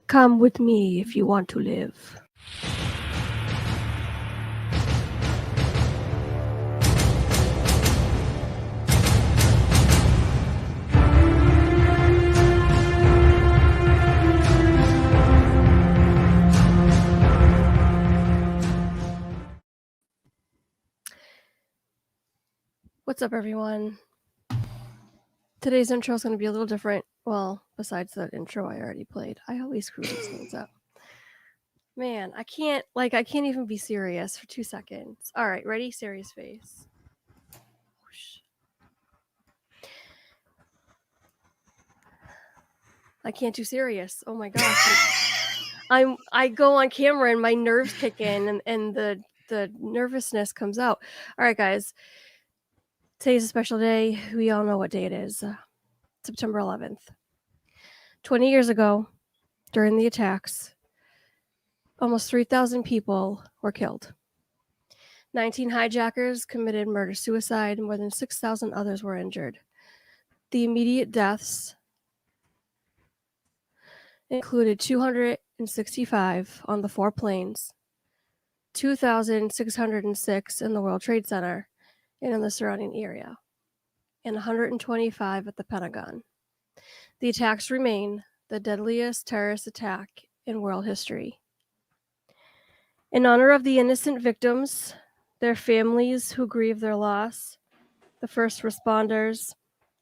Come with me if you want to live. What's up, everyone? Today's intro is going to be a little different. Well, besides that intro I already played. I always screw these things up. Man, I can't even be serious for 2 seconds. All right, ready? Serious face. Whoosh. I can't do serious. Oh my gosh. I go on camera and my nerves kick in and the nervousness comes out. All right, guys. Today's a special day. We all know what day it is. September 11th. 20 years ago, during the attacks, almost 3,000 people were killed. 19 hijackers committed murder-suicide, and more than 6,000 others were injured. The immediate deaths included 265 on the 4 planes, 2,606 in the World Trade Center and in the surrounding area, and 125 at the Pentagon. The attacks remain the deadliest terrorist attack in world history. In honor of the innocent victims, their families who grieve their loss, the first responders,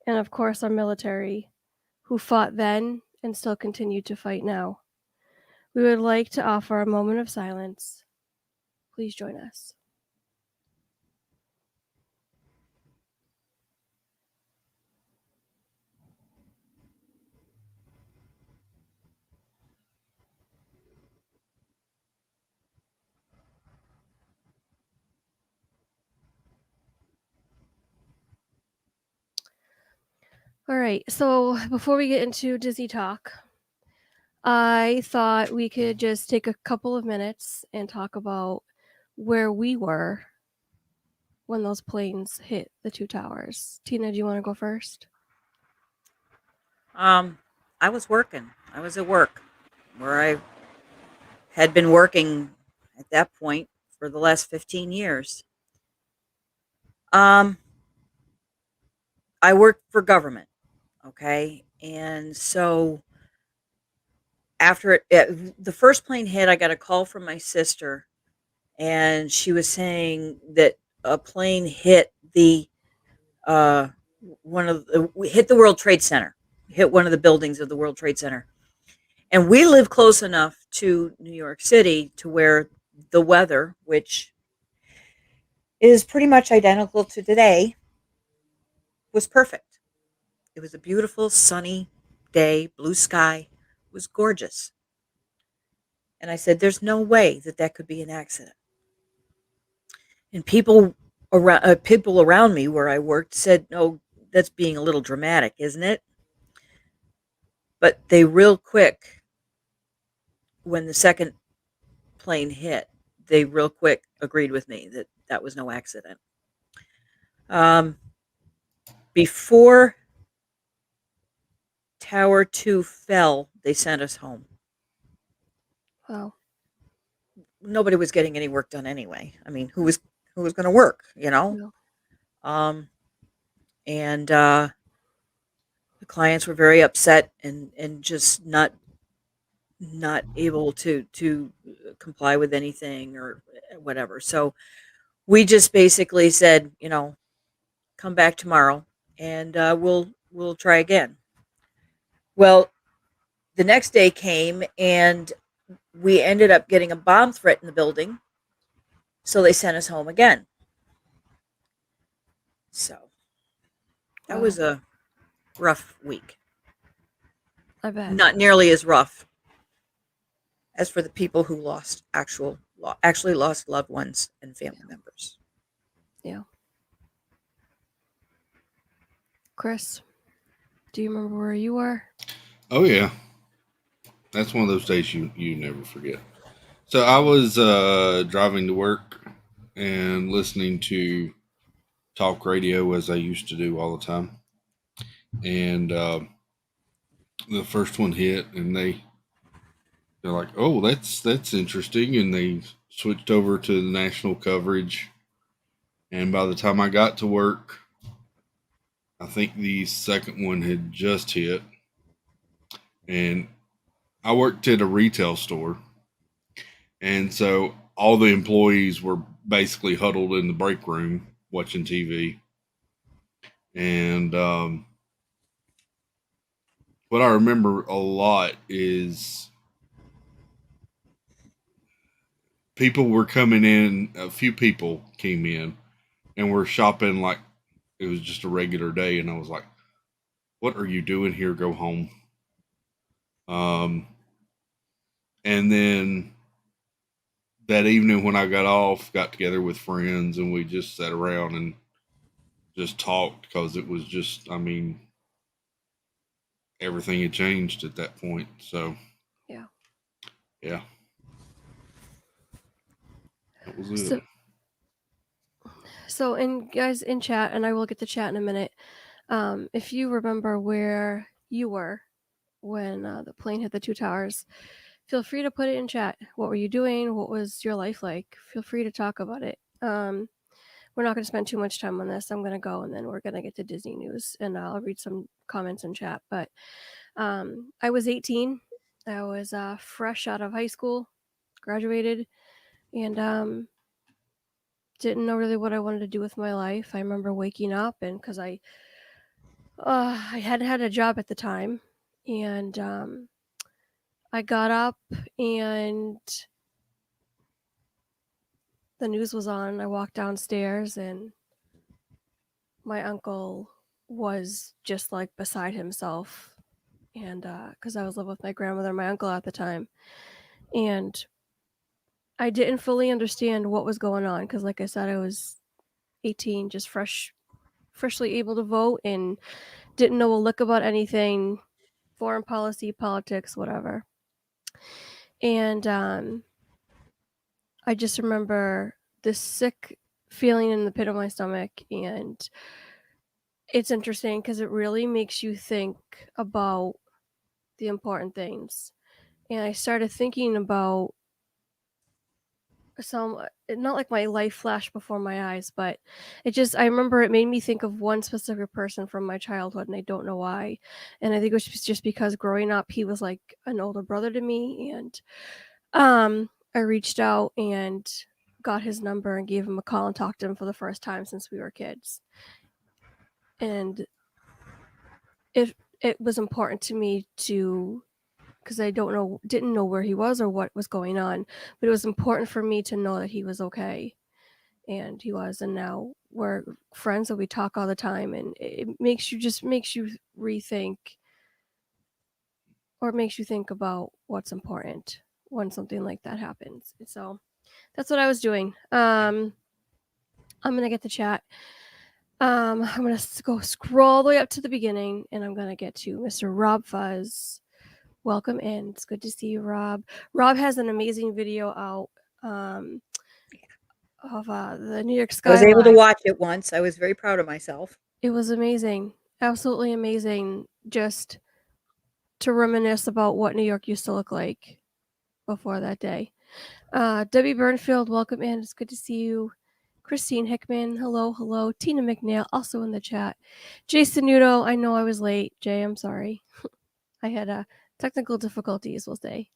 and of course our military, who fought then and still continue to fight now, we would like to offer a moment of silence. Please join us. All right, so before we get into Disney talk, I thought we could just take a couple of minutes and talk about where we were when those planes hit the 2 towers. Tina, do you want to go first? I was working. I was at work where I had been working at that point for the last 15 years. Um, I worked for government, okay? And so after the first plane hit, I got a call from my sister, and she was saying that a plane hit the uh, hit the World Trade Center, hit one of the buildings of the World Trade Center. And we live close enough to New York City to where the weather, which is pretty much identical to today, was perfect. It was a beautiful, sunny day, blue sky. It was gorgeous. And I said, there's no way that that could be an accident. And people around me where I worked said, no, that's being a little dramatic, isn't it? But they real quick, when the second plane hit, they real quick agreed with me that that was no accident. Um, Before Tower 2 fell, they sent us home. Wow. Nobody was getting any work done anyway. I mean, who was going to work, you know? No. Um, and the clients were very upset and just not able to comply with anything or whatever. So we just basically said, come back tomorrow and we'll try again. Well, the next day came and we ended up getting a bomb threat in the building. So they sent us home again. So that was Wow. a rough week. I bet. Not nearly as rough as for the people who actually lost loved ones and family members. Yeah. Chris, do you remember where you were? Oh yeah, that's one of those days you never forget. So I was driving to work and listening to talk radio as I used to do all the time, and the first one hit, and they they're like, "Oh, that's interesting," and they switched over to the national coverage. And by the time I got to work, I think the second one had just hit, and I worked at a retail store, and so all the employees were basically huddled in the break room watching TV. And what I remember a lot is people were coming in, a few people came in and were shopping like it was just a regular day. And I was like, what are you doing here? Go home. And then that evening when I got off, got together with friends and we just sat around and just talked because it was just, I mean, everything had changed at that point. So, Yeah. yeah. That was it. So, and guys in chat, and I will get to chat in a minute. If you remember where you were when the plane hit the two towers, feel free to put it in chat. What were you doing? What was your life like? Feel free to talk about it. We're not going to spend too much time on this. I'm going to go, and then we're going to get to Disney news, and I'll read some comments in chat. But I was 18. I was fresh out of high school, graduated, and didn't know really what I wanted to do with my life. I remember waking up, and because I hadn't had a job at the time, and I got up and the news was on. I walked downstairs and my uncle was just like beside himself. And because I was living with my grandmother and my uncle at the time. And I didn't fully understand what was going on because, like I said, I was 18, just freshly able to vote and didn't know a lick about anything, foreign policy, politics, whatever. And I just remember this sick feeling in the pit of my stomach. And it's interesting because it really makes you think about the important things. And I started thinking about some, not like my life flashed before my eyes, but I remember it made me think of one specific person from my childhood, and I don't know why. And I think it was just because growing up, he was like an older brother to me. And I reached out and got his number and gave him a call and talked to him for the first time since we were kids. And it was important to me because I didn't know where he was or what was going on, but it was important for me to know that he was okay. And he was, and now we're friends and we talk all the time, and it makes you rethink, or makes you think about what's important when something like that happens. So that's what I was doing. I'm gonna get the chat. I'm gonna go scroll all the way up to the beginning, and I'm gonna get to Mr. Rob Fuzz. Welcome in. It's good to see you, Rob. Rob has an amazing video out of the New York skyline. I was able to watch it once. I was very proud of myself. It was amazing. Absolutely amazing. Just to reminisce about what New York used to look like before that day. Debbie Burnfield, welcome in. It's good to see you. Christine Hickman, hello. Tina McNeil, also in the chat. Jason Nudo, I know I was late. Jay, I'm sorry. I had technical difficulties, we'll say.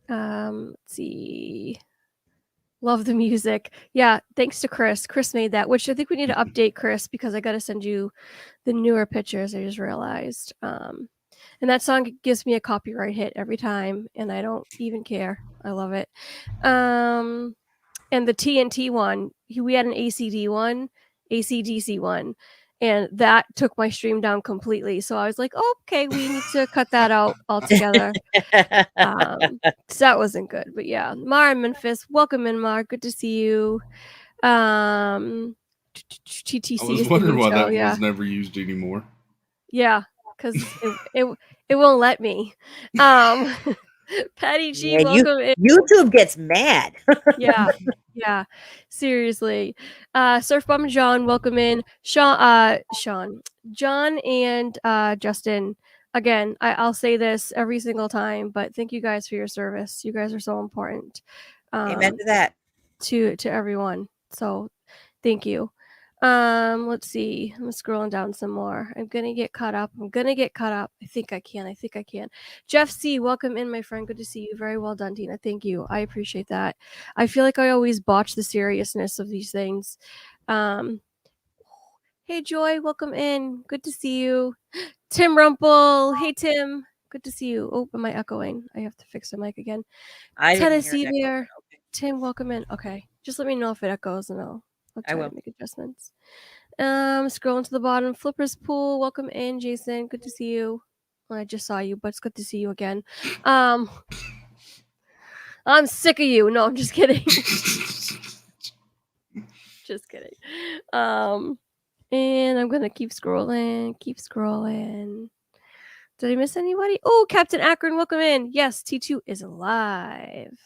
Let's see. Love the music. Yeah, thanks to Chris. Chris made that, which I think we need to update, Chris, because I got to send you the newer pictures. I just realized. And that song gives me a copyright hit every time, and I don't even care. I love it. And the TNT one, we had an ACDC one, and that took my stream down completely. So I was like, oh, okay, we need to cut that out altogether. So that wasn't good. But yeah, Mara Memphis, welcome in, Mara. Good to see you. TTC. I was wondering why that was never used anymore. Yeah, because it won't let me. Patty G, welcome in. YouTube gets mad. Yeah, seriously. Surf Bomb John, welcome in. John and Justin, again, I'll say this every single time, but thank you guys for your service. You guys are so important Amen to that. to everyone. So thank you. Let's see. I'm scrolling down some more. I'm gonna get caught up. I think I can. Jeff C, welcome in, my friend. Good to see you. Very well done, Tina. Thank you. I appreciate that. I feel like I always botch the seriousness of these things. Hey Joy, welcome in. Good to see you. Tim Rumple. Hey Tim. Good to see you. Oh, am I echoing? I have to fix the mic again. I didn't hear Tennessee an echo, Bear. but okay. Tim, welcome in. Okay. Just let me know if it echoes and I'll I try will. to make adjustments. Scrolling to the bottom. Flippers Pool. Welcome in, Jason. Good to see you. Well, I just saw you, but it's good to see you again. I'm sick of you. No, I'm just kidding. Just kidding. And I'm gonna keep scrolling. Did I miss anybody? Oh, Captain Akron, welcome in. Yes, T2 is alive.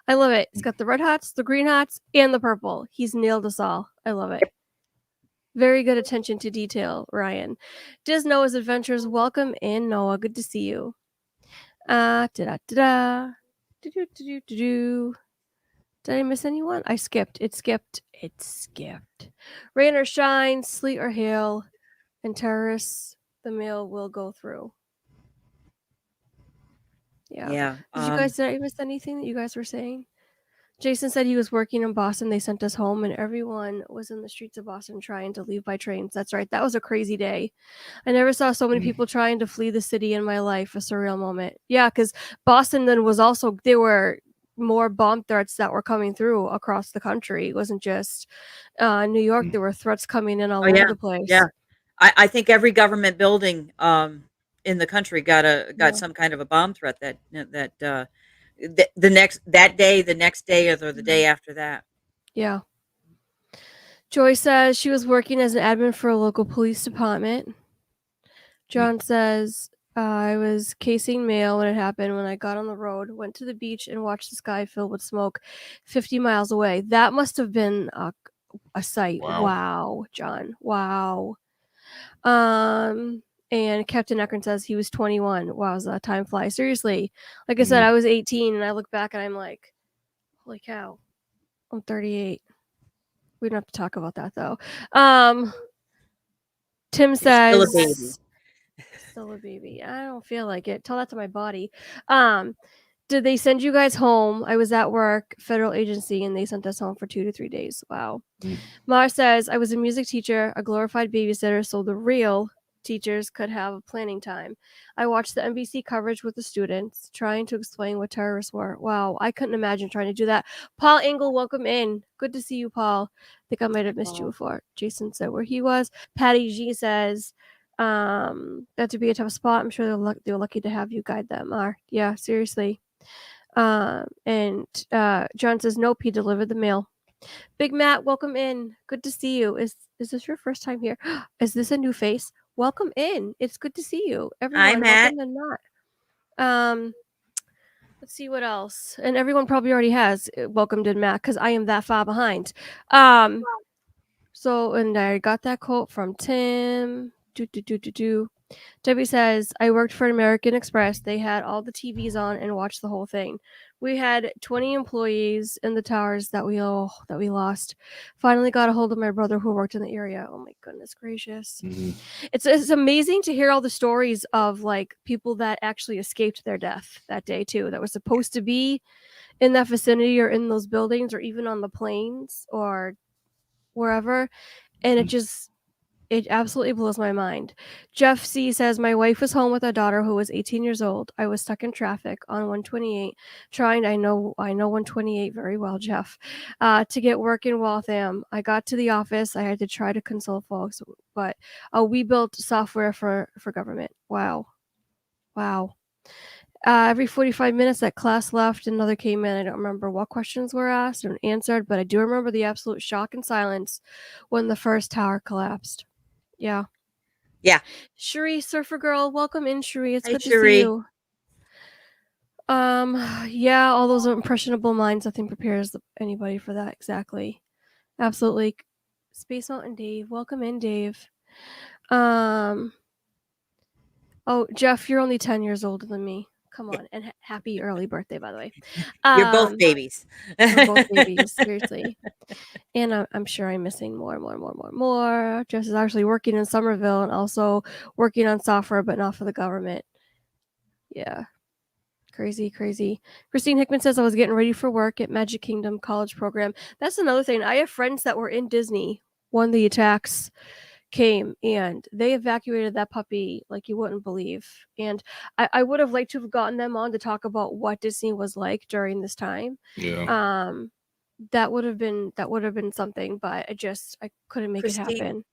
I love it. It's got the red hots, the green hots, and the purple. He's nailed us all. I love it. Very good attention to detail, Ryan. Diz Noah's Adventures, welcome in, Noah. Good to see you. Da-da-da-da. Do-do-do-do-do. Did I miss anyone? I skipped. It skipped. Rain or shine, sleet or hail, and terrorists, the mail will go through. Yeah. Did I miss anything that you guys were saying? Jason said he was working in Boston. They sent us home, and everyone was in the streets of Boston trying to leave by trains. That's right. That was a crazy day. I never saw so many people trying to flee the city in my life. A surreal moment. Yeah, because Boston then was also, there were more bomb threats that were coming through across the country. It wasn't just New York. There were threats coming in all over the place. Yeah. I think every government building in the country got some kind of a bomb threat that the next day, or the day after that. Yeah. Joy says she was working as an admin for a local police department. John says, I was casing mail when it happened. When I got on the road, went to the beach and watched the sky filled with smoke 50 miles away. That must have been a sight. Wow, John. Wow. And Captain Ekron says he was 21. Wow, time flies. Seriously. Like I said, I was 18 and I look back and I'm like, holy cow, I'm 38. We don't have to talk about that though. Tim says, still a baby. I don't feel like it. Tell that to my body. Did they send you guys home? I was at work, federal agency, and they sent us home for 2 to 3 days. Wow. Mar says, I was a music teacher, a glorified babysitter, so the real teachers could have a planning time. I watched the NBC coverage with the students, trying to explain what terrorists were. Wow, I couldn't imagine trying to do that. Paul Engel, welcome in. Good to see you, Paul. I think I might have missed you before. Jason said where he was. Patty G says, that to be a tough spot. I'm sure they're lucky to have you guide them. Yeah, seriously. And John says, nope, he delivered the mail. Big Matt, welcome in. Good to see you. Is this your first time here? Is this a new face? Welcome in. It's good to see you. Everyone, Hi, Matt. welcome to Matt. Let's see what else. And everyone probably already has welcomed in Matt because I am that far behind. So, and I got that quote from Tim. Debbie says, I worked for American Express. They had all the TVs on and watched the whole thing. We had 20 employees in the towers that we lost. Finally got a hold of my brother who worked in the area. Oh my goodness gracious. It's amazing to hear all the stories of like people that actually escaped their death that day too, that was supposed to be in that vicinity or in those buildings or even on the planes or wherever. And it absolutely blows my mind. Jeff C says, my wife was home with our daughter who was 18 years old. I was stuck in traffic on 128 trying, I know 128 very well, Jeff, to get work in Waltham. I got to the office. I had to try to console folks, but we built software for government. Wow. Every 45 minutes that class left, another came in. I don't remember what questions were asked and answered, but I do remember the absolute shock and silence when the first tower collapsed. Yeah. Cherie, Surfer Girl, welcome in, Cherie. It's good to see you. Yeah, all those impressionable minds. Nothing prepares anybody for that. Exactly. Absolutely. Space Mountain Dave, welcome in, Dave. Oh, Jeff, you're only 10 years older than me. Come on, and happy early birthday, by the way. You're both babies. We're both babies, seriously. And I'm sure I'm missing more. Jess is actually working in Somerville and also working on software, but not for the government. Yeah. Crazy. Christine Hickman says I was getting ready for work at Magic Kingdom College program. That's another thing. I have friends that were in Disney when the attacks came, and they evacuated that puppy like you wouldn't believe. And I would have liked to have gotten them on to talk about what Disney was like during this time. Yeah. That would have been something, but I couldn't make it Christine, happen.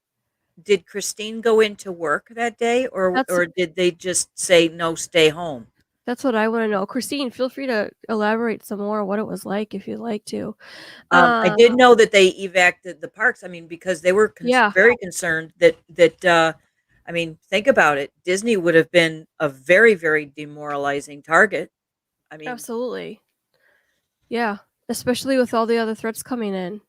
did Christine go into work that day, or That's did they just say no, stay home? that's what I want to know. Christine, feel free to elaborate some more what it was like if you'd like to. I did know that they evacuated the parks. I mean, because they were Yeah. very concerned that I mean, think about it. Disney would have been a very, very demoralizing target. I mean, Absolutely. Yeah, especially with all the other threats coming in.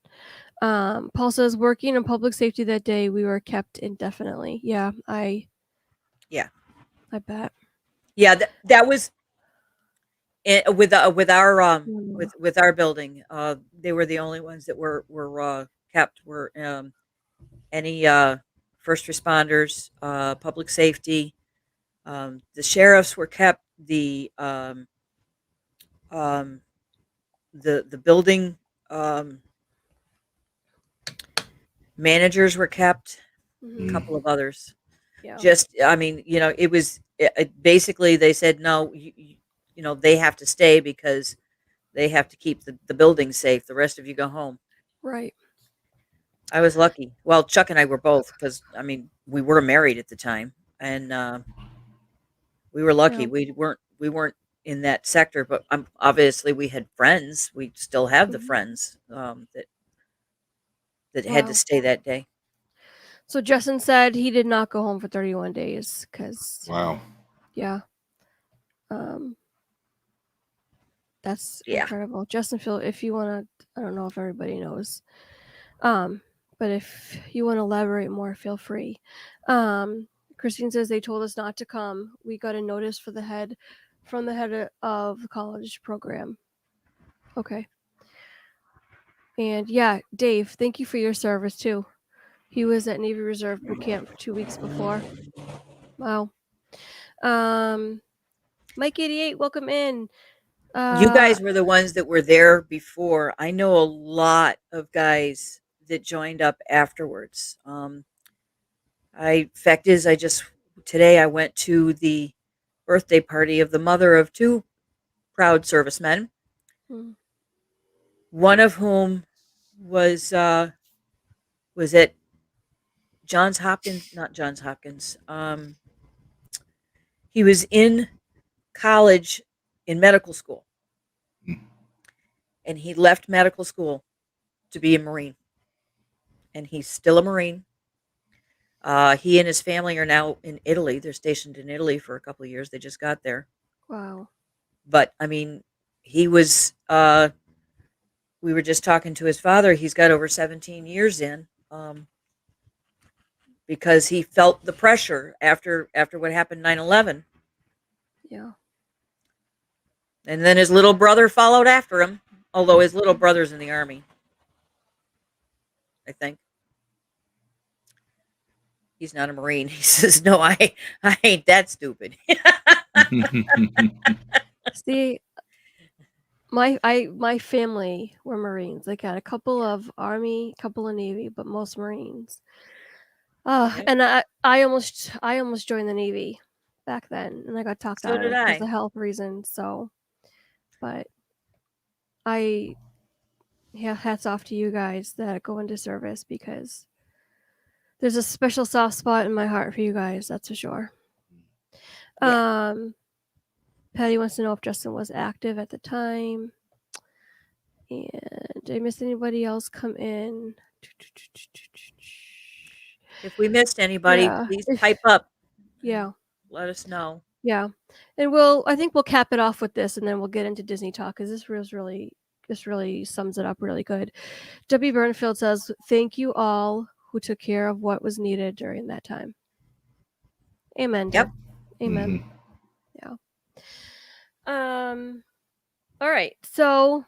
Paul says working in public safety that day, we were kept indefinitely. Yeah, I bet. yeah, that was with our Mm. with our building. They were the only ones that were kept. Were any first responders, public safety. The sheriffs were kept. The building managers were kept. A Mhm. couple of others. Yeah. Just, I mean, it was basically they said no. They have to stay because they have to keep the building safe. The rest of you go home. Right. I was lucky. Well, Chuck and I were both because I mean we were married at the time, and we were lucky. Yeah. We weren't in that sector, but obviously we had friends. We still have the Mhm. friends that had to Wow. stay that day. So Justin said he did not go home for 31 days because Wow. yeah. That's Yeah. incredible. Justin, Phil, if you want to, I don't know if everybody knows, but if you want to elaborate more, feel free. Christine says they told us not to come. We got a notice from the head of the college program. Okay. And yeah, Dave, thank you for your service too. He was at Navy Reserve boot camp for 2 weeks before. Wow. Mike 88, welcome in. You guys were the ones that were there before. I know a lot of guys that joined up afterwards. Fact is, today I went to the birthday party of the mother of two proud servicemen, Hmm. one of whom was at Johns Hopkins, not Johns Hopkins. He was in college in medical school, and he left medical school to be a Marine, and he's still a Marine. He and his family are now in Italy. They're stationed in Italy for a couple of years. They just got there. Wow. But I mean, he was. We were just talking to his father. He's got over 17 years in, because he felt the pressure after what happened 9/11, Yeah. and then his little brother followed after him. Although his little brother's in the army, I think. He's not a Marine. He says, "No, I ain't that stupid." See, my family were Marines. I got a couple of Army, couple of Navy, but most Marines. Yeah. And I almost joined the Navy back then, and I got talked So out did of because I. of health reasons. So, but I yeah, hats off to you guys that go into service because there's a special soft spot in my heart for you guys. That's for sure. Yeah. Patty wants to know if Justin was active at the time. And did I miss anybody else come in? If we missed anybody, Yeah. please pipe up. Yeah. Let us know. Yeah. And I think we'll cap it off with this and then we'll get into Disney talk because this really sums it up really good. W. Burnfield says, "Thank you all who took care of what was needed during that time." Amen. Yep. Deb. Amen. Mhm. All right. So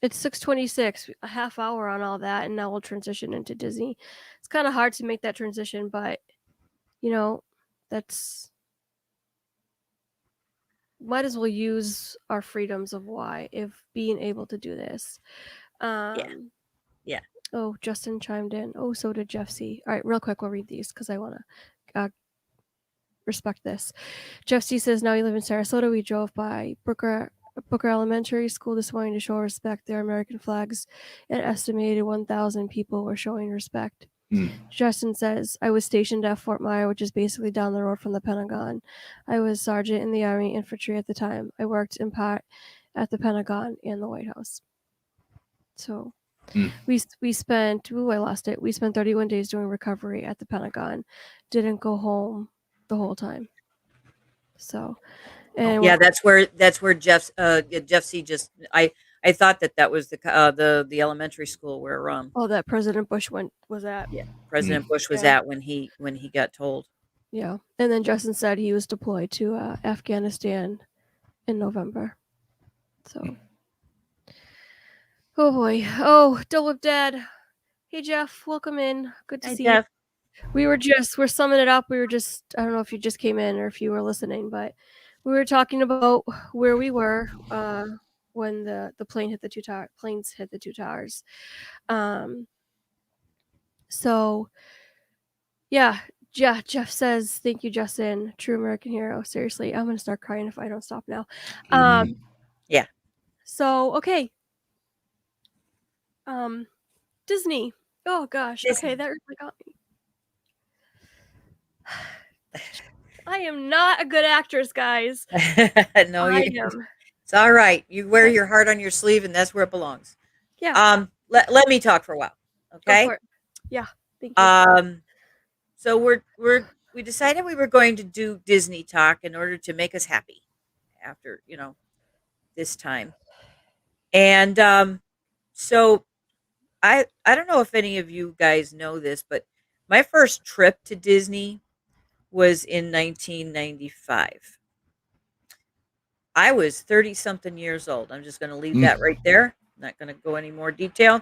it's 6:26, a half hour on all that, and now we'll transition into Disney. It's kind of hard to make that transition, but you know, that's might as well use our freedoms of why if being able to do this. Um Yeah. Oh, Justin chimed in. Oh, so did Jeff C. All right, real quick, we'll read these because I want to respect this. Jeff C says, now you live in Sarasota. We drove by Booker Elementary School this morning to show respect. Their American flags. An estimated 1,000 people were showing respect. Mm. Justin says, I was stationed at Fort Myer, which is basically down the road from the Pentagon. I was sergeant in the Army Infantry at the time. I worked in part at the Pentagon and the White House. So we spent, I lost it. We spent 31 days doing recovery at the Pentagon. Didn't go home the whole time. So, and Yeah, that's where Jeff C. just I thought that was the elementary school where that President Bush was at. President Bush was Yeah. at when he got told. Yeah, and then Justin said he was deployed to Afghanistan in November. So, oh boy, Dole of Dead. Hey Jeff, welcome in. Good to Hey, see Jeff. you. We're summing it up. I don't know if you just came in or if you were listening, but we were talking about where we were when the planes hit the two towers. So yeah, Jeff says, thank you, Justin. True American hero. Seriously, I'm gonna start crying if I don't stop now. Yeah. So okay. Disney. Oh gosh. Disney. Okay, that really got me. I am not a good actress, guys. No, I you. am. It's all right. You wear your heart on your sleeve, and that's where it belongs. Yeah. Let me talk for a while, okay? Go for it. Yeah. Thank you. So we decided we were going to do Disney talk in order to make us happy after this time, and so I don't know if any of you guys know this, but my first trip to Disney was in 1995. I was 30 something years old. I'm just going to leave that right there. I'm not going to go any more detail.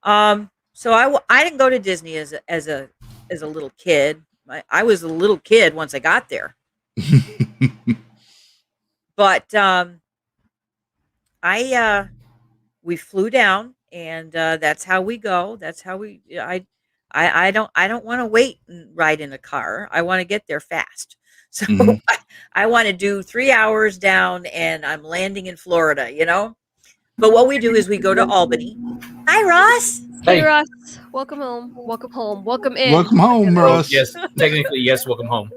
So I didn't go to Disney as a little kid. I was a little kid once I got there. But we flew down, and that's how we go. That's how we. I don't want to wait and ride in a car. I want to get there fast. So I want to do 3 hours down, and I'm landing in Florida. But what we do is we go to Albany. Hi, Ross. Hey, Ross. Welcome home. Welcome home. Welcome in. Welcome home, Well, Russ. yes, technically, yes. Welcome home.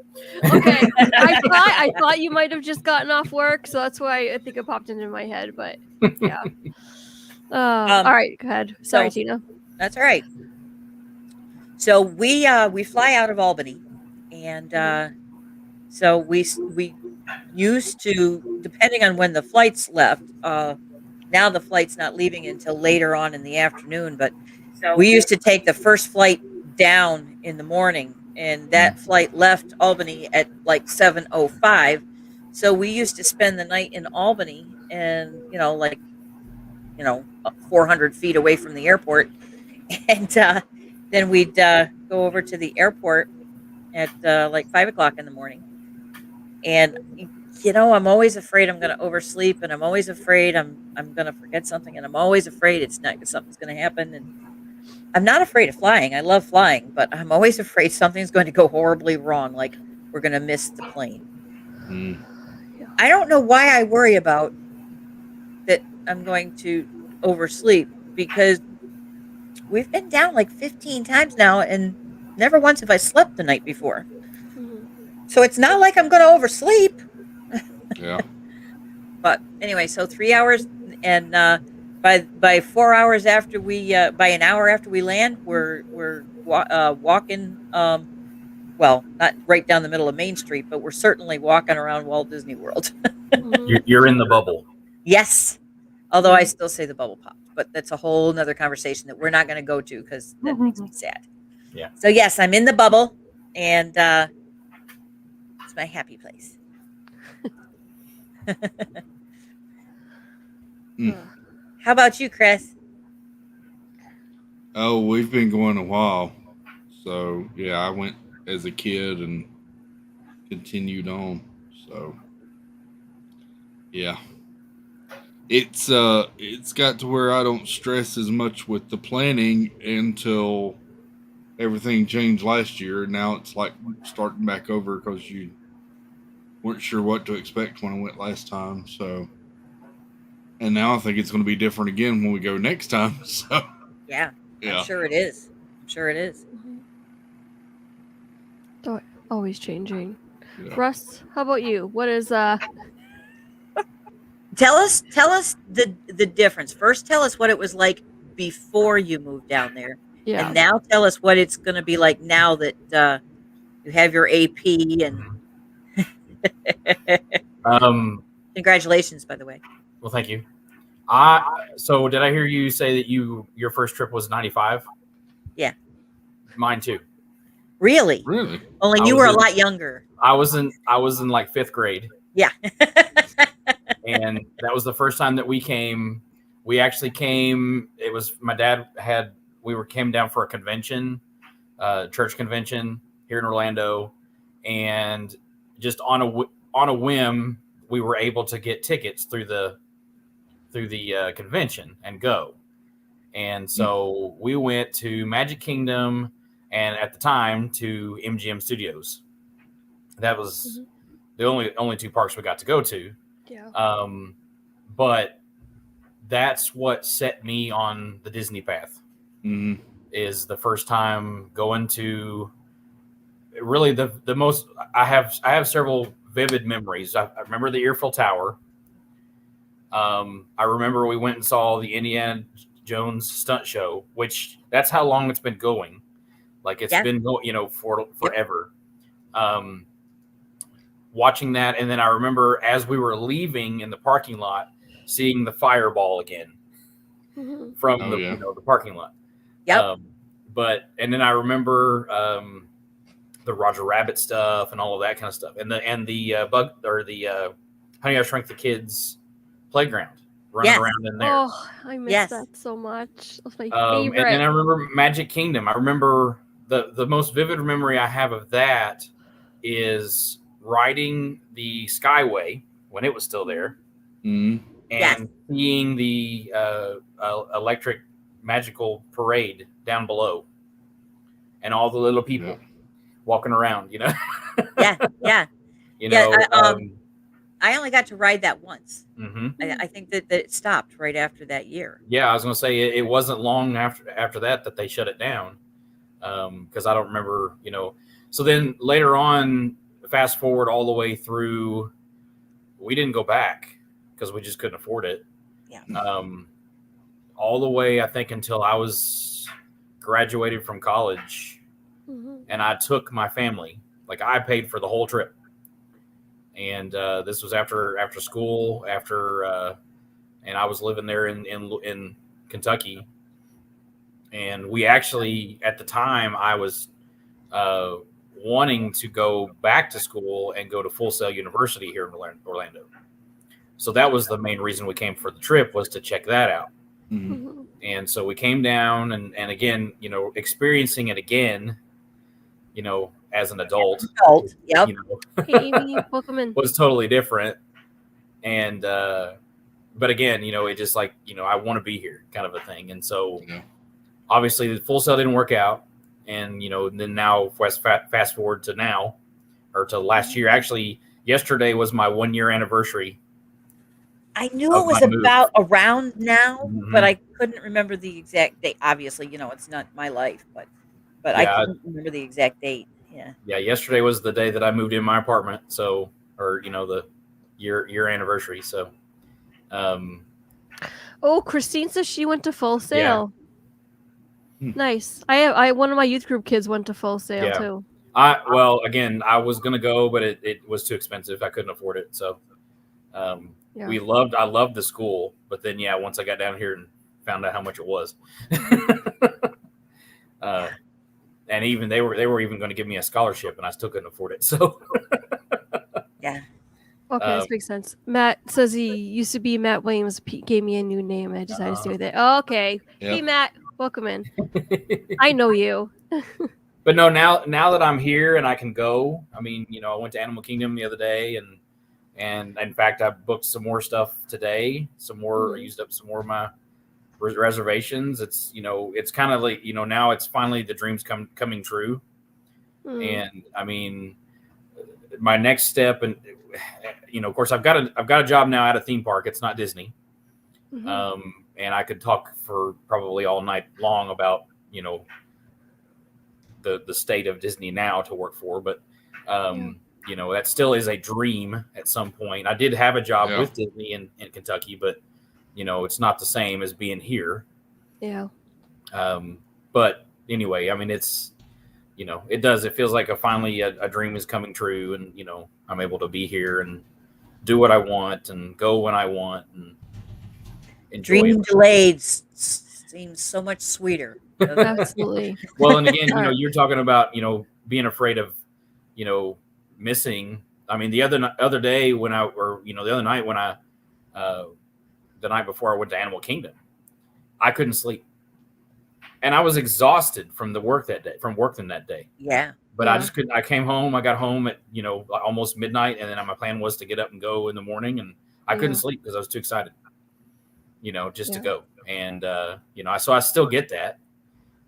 Okay. I thought you might have just gotten off work, so that's why I think it popped into my head. But yeah. All right. Go ahead. Sorry, Tina. That's all right. So we fly out of Albany, and so we used to, depending on when the flights left. Now the flight's not leaving until later on in the afternoon, but we used to take the first flight down in the morning, and that flight left Albany at like 7:05. So we used to spend the night in Albany, and 400 feet away from the airport, and then we'd go over to the airport at like 5:00 in the morning, and I'm always afraid I'm going to oversleep, and I'm always afraid I'm going to forget something, and I'm always afraid something's going to happen. And I'm not afraid of flying. I love flying, but I'm always afraid something's going to go horribly wrong, like we're going to miss the plane. I don't know why I worry about that I'm going to oversleep, because we've been down like 15 times now, and never once have I slept the night before. So it's not like I'm going to oversleep. Yeah. But anyway, so 3 hours, and by 4 hours after by an hour after we land, we're walking. Well, not right down the middle of Main Street, but we're certainly walking around Walt Disney World. You're in the bubble. Yes, although I still say the bubble popped, but that's a whole nother conversation that we're not going to go to, because that makes me sad. Yeah. So yes, I'm in the bubble, and It's my happy place. Mm. How about you, Chris? Oh, we've been going a while. So yeah, I went as a kid and continued on. So yeah. It's got to where I don't stress as much with the planning until everything changed last year. Now it's like starting back over because you weren't sure what to expect when I went last time. So, and now I think it's going to be different again when we go next time. So, Yeah, yeah. I'm sure it is. I'm sure it is. Always changing. Yeah. Russ, how about you? What is Tell us the difference. First, tell us what it was like before you moved down there, yeah. and now tell us what it's going to be like now that you have your AP. And congratulations, by the way. Well, thank you. So did I hear you say that your first trip was 95? Yeah. Mine too. Really? Really? Only I you was were a in- lot younger. I was in like 5th grade. Yeah. And that was the first time that we came. We actually came. It was my dad came down for a convention, church convention here in Orlando, and just on a whim, we were able to get tickets through the convention and go. And so we went to Magic Kingdom, and at the time to MGM Studios. That was the only two parks we got to go to. Yeah. But that's what set me on the Disney path. Mm-hmm. Is the first time going to really the most. I have several vivid memories. I remember the Eiffel Tower. I remember we went and saw the Indiana Jones stunt show, which that's how long it's been going. Like it's been going, for forever. Watching that, and then I remember as we were leaving in the parking lot, seeing the fireball again from the parking lot. Yep. And then I remember the Roger Rabbit stuff and all of that kind of stuff, and the Honey I Shrunk the Kids playground running around in there. Oh, I miss that so much. That's my favorite. And then I remember Magic Kingdom. I remember the most vivid memory I have of that is riding the Skyway when it was still there, and seeing the electric magical parade down below, and all the little people walking around. Yeah. I only got to ride that once. Mm-hmm. I think that it stopped right after that year. Yeah, I was going to say it wasn't long after that they shut it down, because I don't remember. So then later on, fast forward all the way through, we didn't go back because we just couldn't afford it. Yeah. All the way, I think, until I was graduated from college, and I took my family. Like I paid for the whole trip, and this was after school, and I was living there in Kentucky, and we actually at the time I was wanting to go back to school and go to Full Sail University here in Orlando. So that was the main reason we came for the trip, was to check that out. Mm-hmm. And so we came down and again, experiencing it again, as an adult. Yep. Hey, Amy, welcome in. Was totally different. And, but again, it just like, I want to be here kind of a thing. And so obviously the Full Sail didn't work out. And, then now fast forward to now, or to last year. Actually, yesterday was my 1-year anniversary. I knew it was about around now, but I couldn't remember the exact date. Obviously, it's not my life, but I couldn't remember the exact date. Yeah. Yeah. Yesterday was the day that I moved in my apartment. So, or, the year anniversary. So, oh, Christine says she went to Full Sail. Nice. I one of my youth group kids went to Full Sail too. Again, I was gonna go, but it was too expensive. I couldn't afford it. So, I loved the school, but then once I got down here and found out how much it was, and even they were even going to give me a scholarship, and I still couldn't afford it. So, Yeah. Okay, this makes sense. Matt says he used to be Matt Williams. Gave me a new name, and I decided to stay with it. Oh, okay. Hey, Yep. Matt, welcome in. I know you. But no, now that I'm here and I can go, I mean, I went to Animal Kingdom the other day, and in fact, I booked some more stuff today. Some more, I used up some more of my reservations. It's it's kind of like now it's finally the dreams coming true. And I mean, my next step, and of course, I've got a job now at a theme park. It's not Disney, and I could talk for probably all night long about the state of Disney now to work for, but that still is a dream at some point. I did have a job with Disney in Kentucky, but it's not the same as being here. Yeah. But anyway, I mean, it's it feels like finally a dream is coming true, and I'm able to be here and do what I want and go when I want and enjoy Dream it. delayed seems so much sweeter. Absolutely. Well, and again, you're talking about being afraid of missing. I mean, the other day when the other night when I the night before I went to Animal Kingdom, I couldn't sleep, and I was exhausted from working that day. Yeah. But I just couldn't. I came home. I got home at almost midnight, and then my plan was to get up and go in the morning, and I couldn't sleep because I was too excited. To go, and so I still get that,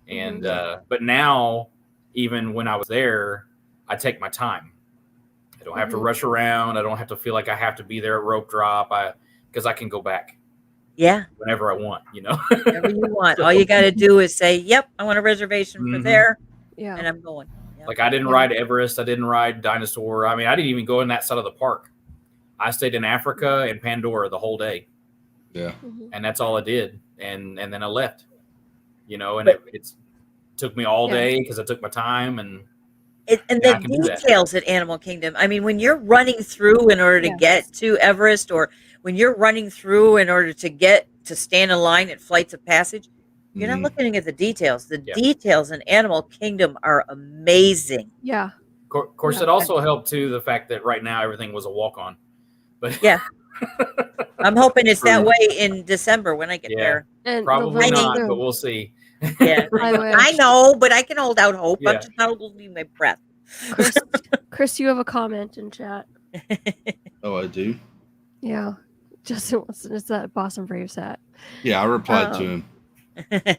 and but now even when I was there, I take my time. I don't have to rush around. I don't have to feel like I have to be there at rope drop. Because I can go back. Yeah. Whenever I want, Whenever you want. All you got to do is say, "Yep, I want a reservation for there." Yeah. And I'm going. Yep. Like I didn't ride Everest. I didn't ride Dinosaur. I mean, I didn't even go in that side of the park. I stayed in Africa and Pandora the whole day. Yeah. And that's all I did. And then I left, and it took me all day because I took my time and the details at Animal Kingdom. I mean, when you're running through in order to get to Everest, or when you're running through in order to stand in line at Flights of Passage, you're not looking at the details. The details in Animal Kingdom are amazing. Yeah. Of course, it also helped too the fact that right now everything was a walk-on. But I'm hoping it's that way in December when I get there. And probably not, but we'll see. Yeah, I know, but I can hold out hope. I'm just not holding my breath. Chris, you have a comment in chat. Oh, I do? Yeah. Justin wants it's that Boston Braves hat. Yeah, I replied to him. Okay.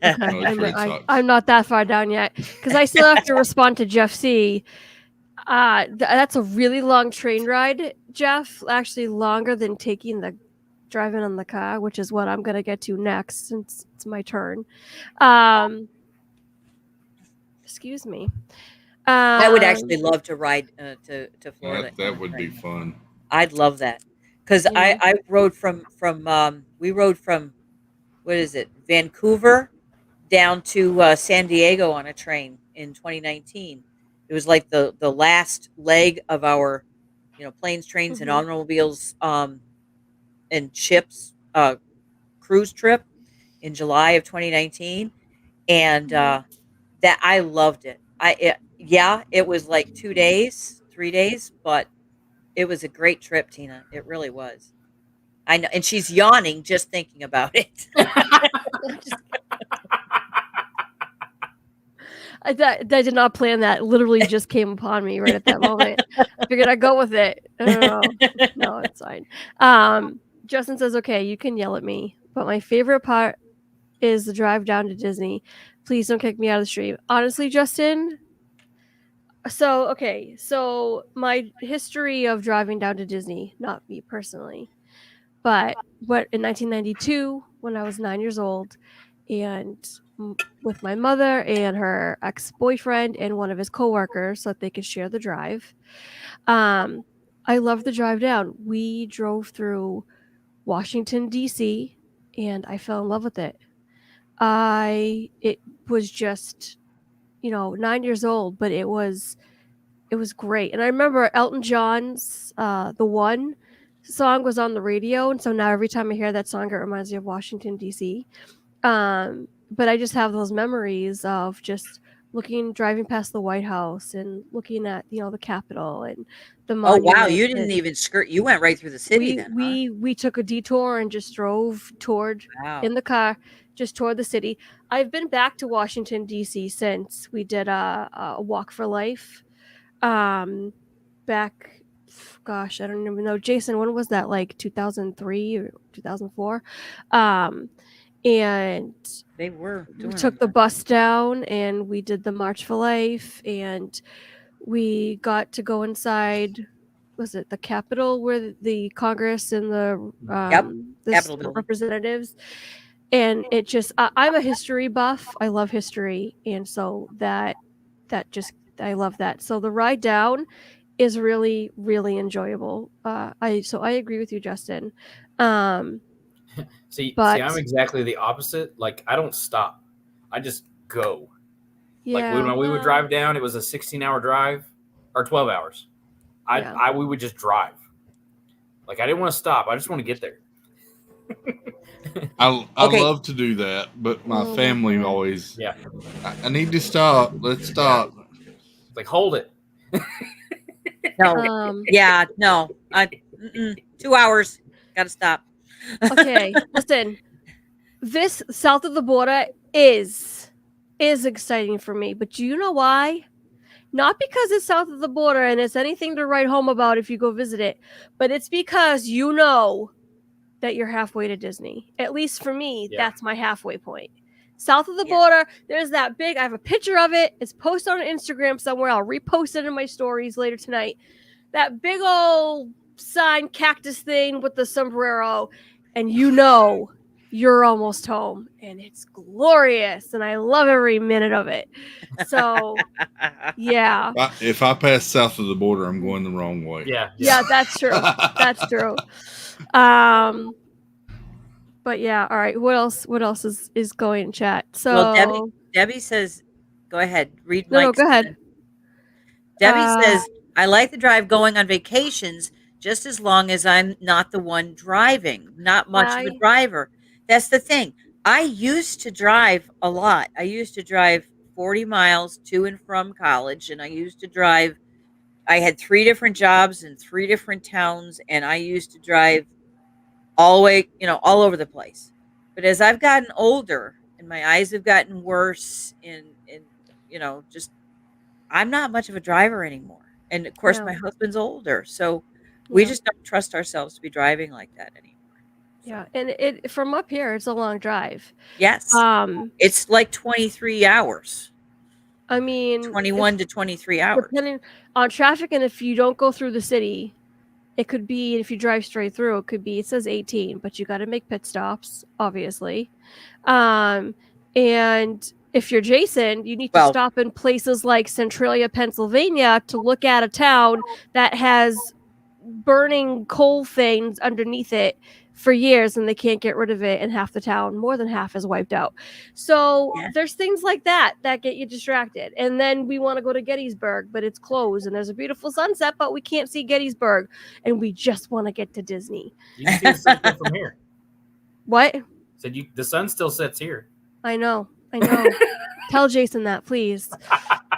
I'm not that far down yet because I still have to respond to Jeff C. That's a really long train ride, Jeff. Actually, longer than driving on the car, which is what I'm gonna get to next since it's my turn. Excuse me. I would actually love to ride to Florida. That would be fun. I'd love that because I rode from what is it, Vancouver down to San Diego on a train in 2019. It was like the last leg of our planes, trains, and automobiles and ships cruise trip in July of 2019, and that I loved it. It was like 2 days, 3 days, but it was a great trip, Tina. It really was. I know, and she's yawning just thinking about it. I did not plan that. Literally just came upon me right at that moment. I figured I'd go with it. No, it's fine. Justin says, okay, you can yell at me, but my favorite part is the drive down to Disney. Please don't kick me out of the stream. Honestly, Justin. So my history of driving down to Disney, not me personally, but in 1992, when I was 9 years old, and with my mother and her ex-boyfriend and one of his coworkers so that they could share the drive. I loved the drive down. We drove through Washington, D.C., and I fell in love with it. It was just, 9 years old, but it was great. And I remember Elton John's The One song was on the radio, and so now every time I hear that song, it reminds me of Washington, D.C. But I just have those memories of just driving past the White House and looking at, the Capitol and the Oh wow, monument. you didn't and even skirt. You went right through the city then, huh? we took a detour and just drove toward Wow. in the car, just toward the city. I've been back to Washington D.C. since we did a walk for life. Back, gosh, I don't even know, Jason, when was that? Like 2003 or 2004? And They were we doing took the bus down and we did the March for Life, and we got to go inside. Was it the Capitol where the Congress and the Capitol building. representatives? And it just, I'm a history buff. I love history, and so that just, I love that. So the ride down is really, really enjoyable. I agree with you, Justin. See, But I'm exactly the opposite. Like, I don't stop. I just go. Like, yeah, when we would drive down, it was a 16-hour drive or 12 hours. We would just drive. Like, I didn't want to stop. I just want to get there. I Okay. love to do that, but my Oh, family okay. always. Yeah. I need to stop. Let's stop. Like, hold it. No. Yeah. No. 2 hours. Got to stop. Okay, listen. This south of the border is exciting for me, but do you know why? Not because it's south of the border and it's anything to write home about if you go visit it, but it's because you know that you're halfway to Disney. At least for me, Yeah. that's my halfway point. South of the Yeah. border, there's that big, I have a picture of it. It's posted on Instagram somewhere. I'll repost it in my stories later tonight. That big old sign cactus thing with the sombrero, and you know you're almost home, and it's glorious, and I love every minute of it. So yeah, If I pass south of the border, I'm going the wrong way. yeah, that's true. That's true. But yeah, all right. What else is going in chat? So Well, Debbie says, go ahead. Read No, Mike's go ahead. comment. Debbie says, I like the drive going on vacations just as long as I'm not the one driving, not much of a driver. That's the thing. I used to drive a lot. I used to drive 40 miles to and from college, and I had 3 different jobs in 3 different towns, and I used to drive all the way, all over the place. But as I've gotten older and my eyes have gotten worse and just I'm not much of a driver anymore. And of course my husband's older, so we just don't trust ourselves to be driving like that anymore. Yeah, and it from up here, it's a long drive. Yes. It's like 23 hours. I mean, 21 to 23 hours. Depending on traffic, and if you don't go through the city, it could be, if you drive straight through, it says 18, but you got to make pit stops, obviously. And if you're Jason, you need to stop in places like Centralia, Pennsylvania, to look at a town that has burning coal things underneath it for years, and they can't get rid of it, and half the town, more than half, is wiped out. So there's things like that get you distracted. And then we want to go to Gettysburg, but it's closed, and there's a beautiful sunset, but we can't see Gettysburg, and we just want to get to Disney. You can see the sunset from here. What? Said the sun still sets here. I know. Tell Jason that, please.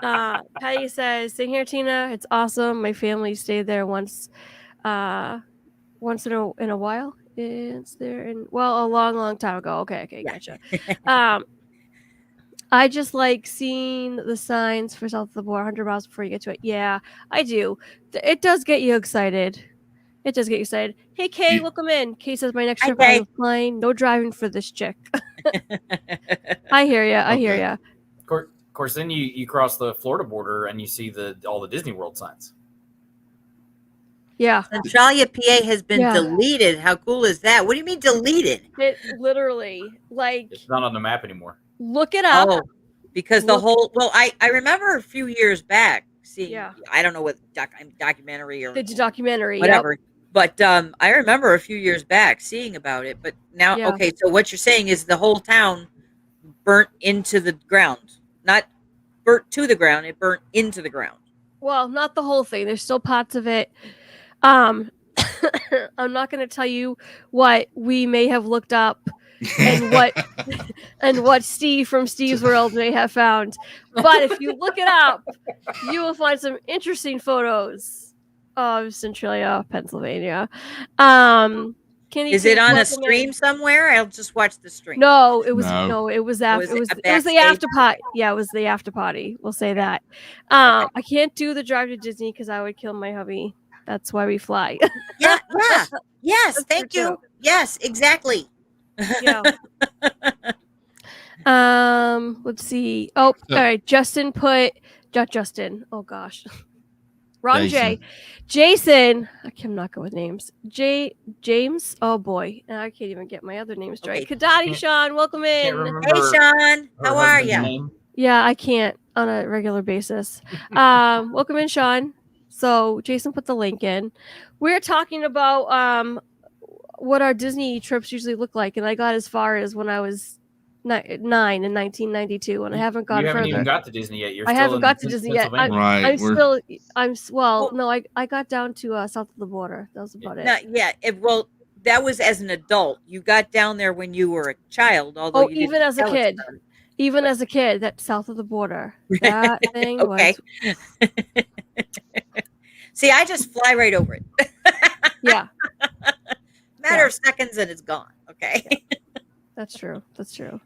Patty says, "Sitting here, Tina. It's awesome. My family stayed there once in a while. It's there a long time ago. Okay, gotcha. I just like seeing the signs for south of the border 100 miles before you get to it. Yeah, I do. It does get you excited. Hey, Kay, welcome in. Kay says, my next trip I was flying. No driving for this chick. I hear ya. I hear ya. Of course, then you cross the Florida border and you see all the Disney World signs. Yeah. Centralia, PA has been deleted. How cool is that? What do you mean deleted? It literally, it's not on the map anymore. Look it up. Oh, because I remember a few years back seeing, I don't know what documentary or the documentary, whatever. But I remember a few years back seeing about it. But now, okay, so what you're saying is the whole town burnt into the ground. Not burnt to the ground, it burnt into the ground. Well, not the whole thing. There's still parts of it. I'm not going to tell you what we may have looked up and what Steve from Steve's World may have found. But if you look it up, you will find some interesting photos of Centralia, Pennsylvania. Kenny Is it King, on a welcome in. stream somewhere? I'll just watch the stream. No, it was No. it was after Was it it was a it was the backstage? after party. Yeah, it was the after party. We'll say that. I can't do the drive to Disney because I would kill my hubby. That's why we fly. Yeah, yes, That's thank true, you. too. Yes, exactly. Yeah. Let's see. Oh, all right. Justin not Justin. Oh gosh. Wrong J. Jason. I cannot go with names. James. Oh boy. I can't even get my other names straight. Okay. Kadadi Sean, welcome Can't in. remember Hey, Sean, her how are husband's you? name. Yeah, I can't on a regular basis. Welcome in, Sean. So Jason put the link in. We're talking about what our Disney trips usually look like, and I got as far as when I was 9 in 1992, and I haven't gone You haven't further. even got to Disney yet. You're I still haven't in got to Disney yet. Pennsylvania. Right. I'm still. Well- No, I got down to south of the border. That was about it. No, yeah. Well, that was as an adult. You got down there when you were a child, although Oh, you even didn't as a tell us kid. about it. Even as a kid, that south of the border, that thing Okay. was. See, I just fly right over it. Yeah, Matter of seconds and it's gone. Okay. that's true. That's true.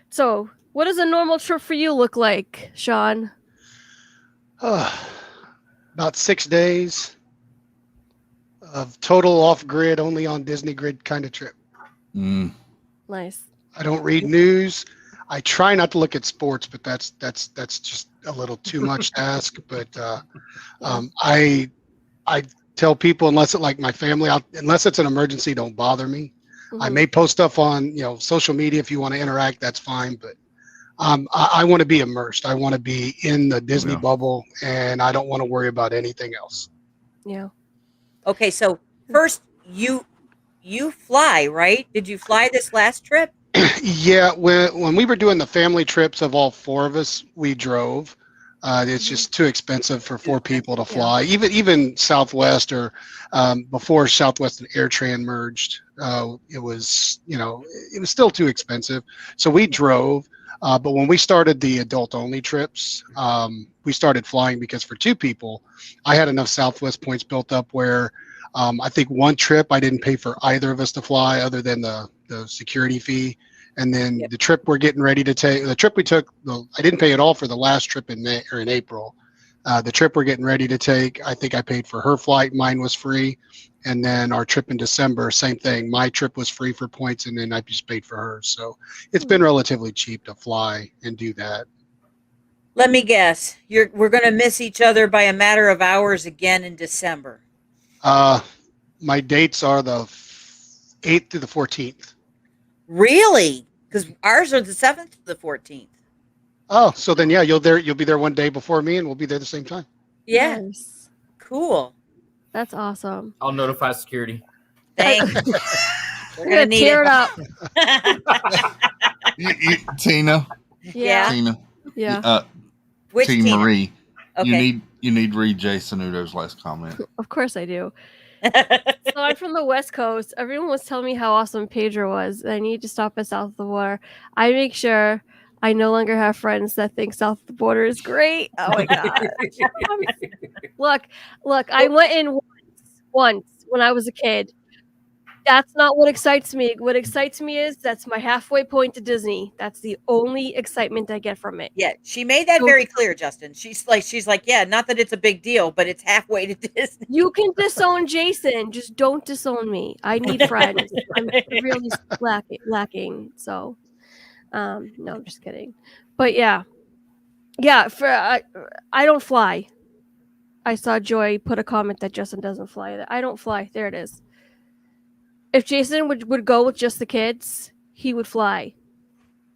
So, what does a normal trip for you look like, Sean? About 6 days of total off grid, only on Disney grid kind of trip. Mm. Nice. I don't read news. I try not to look at sports, but that's just a little too much to ask. But I tell people, unless it like my family, unless it's an emergency, don't bother me. I Mhm. may post stuff on social media if you want to interact. That's fine, but I want to be immersed. I want to be in the Disney Yeah. bubble, and I don't want to worry about anything else. Yeah. Okay. So first, you fly, right? Did you fly this last trip? Yeah, when we were doing the family trips of all four of us, we drove. It's just too expensive for four people to fly. Even Southwest or before Southwest and AirTran merged, it was still too expensive. So we drove. But when we started the adult only trips, we started flying because for two people, I had enough Southwest points built up where I think one trip I didn't pay for either of us to fly other than the security fee. And then the trip we're getting ready to take, the trip we took, I didn't pay at all for the last trip in May or in April. The trip we're getting ready to take, I think I paid for her flight. Mine was free. And then our trip in December, same thing. My trip was free for points, and then I just paid for hers. So it's been relatively cheap to fly and do that. Let me guess. We're going to miss each other by a matter of hours again in December. My dates are the 8th to the 14th. Really? Because ours are the 7th to the 14th. Oh, so then yeah, you'll be there one day before me, and we'll be there the same time. Yeah. Nice. Cool. That's awesome. I'll notify security. Thanks. We're We're going to need tear it it. up. Tina, Yeah. Tina, Yeah. Which Tina team? Marie, Okay. you need to read Jason Udo's last comment. Of course I do. So I'm from the West Coast. Everyone was telling me how awesome Pedro was. I need to stop at south of the border. I make sure I no longer have friends that think south of the border is great. Oh my god! Look! I went in once when I was a kid. That's not what excites me. What excites me is that's my halfway point to Disney. That's the only excitement I get from it. Yeah, she made that very clear, Justin. She's like, yeah, not that it's a big deal, but it's halfway to Disney. You can disown Jason, just don't disown me. I need friends. I'm really lacking. So, no, I'm just kidding. But yeah. For I don't fly. I saw Joy put a comment that Justin doesn't fly. I don't fly. There it is. If Jason would go with just the kids, he would fly,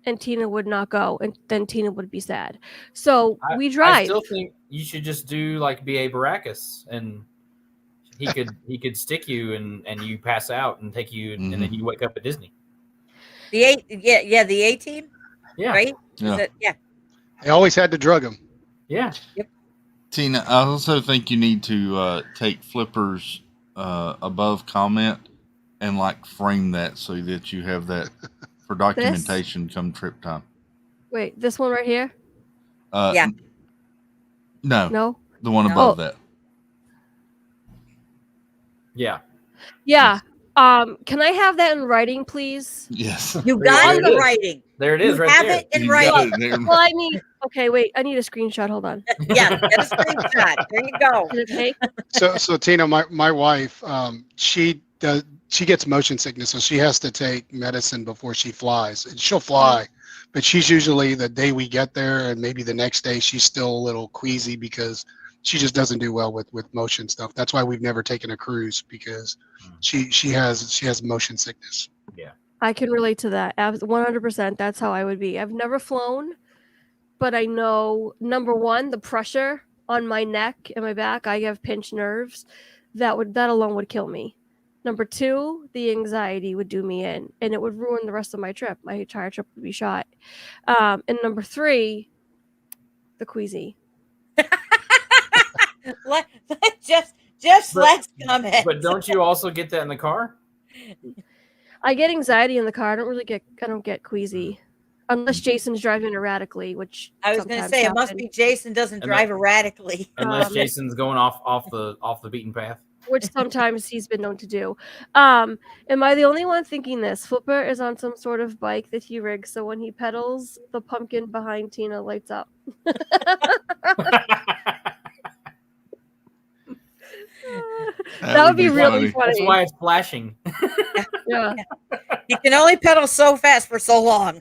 and Tina would not go, and then Tina would be sad. So we drive. I still think you should just do like B.A. Baracus, and he could stick you and you pass out and take you, and then you wake up at Disney. The A team. Yeah. Right. Yeah. Yeah. They always had to drug them. Yeah. Tina, I also think you need to take Flipper's above comment and like frame that so that you have that for documentation come trip time. Wait, this one right here? Yeah. No, No. the one No. above that. Yeah. Yeah. Can I have that in writing, please? Yes. You There got it the is. writing. There it is, You right have there. it in You got writing. it there. Well, I need. Okay, wait. I need a screenshot. Hold on. Yeah, get a screenshot. There you go. Is it fake? So Tina, my wife, she gets motion sickness, so she has to take medicine before she flies. And she'll fly, but she's usually the day we get there, and maybe the next day she's still a little queasy because she just doesn't do well with motion stuff. That's why we've never taken a cruise, because she has motion sickness. I can relate to that. 100%. That's how I would be. I've never flown, but I know, number one, the pressure on my neck and my back. I have pinched nerves. That alone would kill me. Number two, the anxiety would do me in, and it would ruin the rest of my trip. My entire trip would be shot. And number three, the queasy. Just But- let's comment. But don't you also get that in the car? I get anxiety in the car. I don't get queasy, unless Jason's driving erratically, which I was going to sometimes say it must happens. be Jason doesn't And drive that- erratically. Unless Jason's going off the beaten path. Which sometimes he's been known to do. Am I the only one thinking this? Flipper is on some sort of bike that he rigs, so when he pedals, the pumpkin behind Tina lights up. That would be really funny. That's why it's flashing. Yeah, You can only pedal so fast for so long.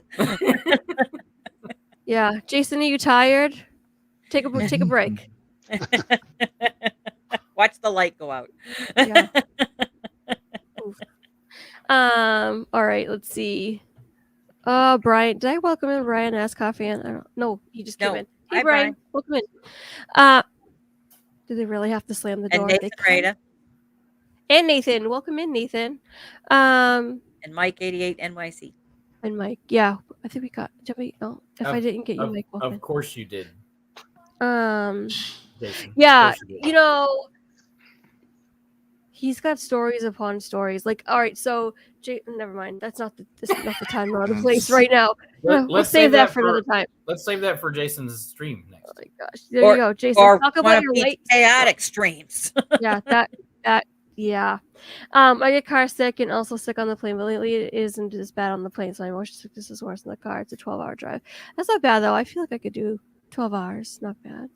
yeah. Jason, are you tired? Take a break. Watch the light go out. Yeah. Oof. All right. Let's see. Brian, did I welcome in Brian as coffee? I don't. No, he just came No. in. Hey, Hi, Brian. Welcome in. Do they really have to slam the door? And They Nathan come. Rada And Nathan. Welcome in, Nathan. And and Mike 88 NYC. Mike. Yeah, I think we got. Did we? Oh, if I Of- didn't get you, Mike, welcome. Of course you did, in. Jason. Yeah, Of course you did. you know, he's got stories upon stories. Like, all right, so never mind. That's not this is not the time or the place right now. We'll Let's save that for another time. Let's save that for Jason's stream next. Oh my gosh, there Or- you go, Jason. Or Talk one about of your these light. chaotic streams. Yeah, yeah. I get car sick and also sick on the plane, but lately it isn't as bad on the plane, so my motion sickness is worse in the car. It's a 12-hour drive. That's not bad though. I feel like I could do 12 hours. Not bad.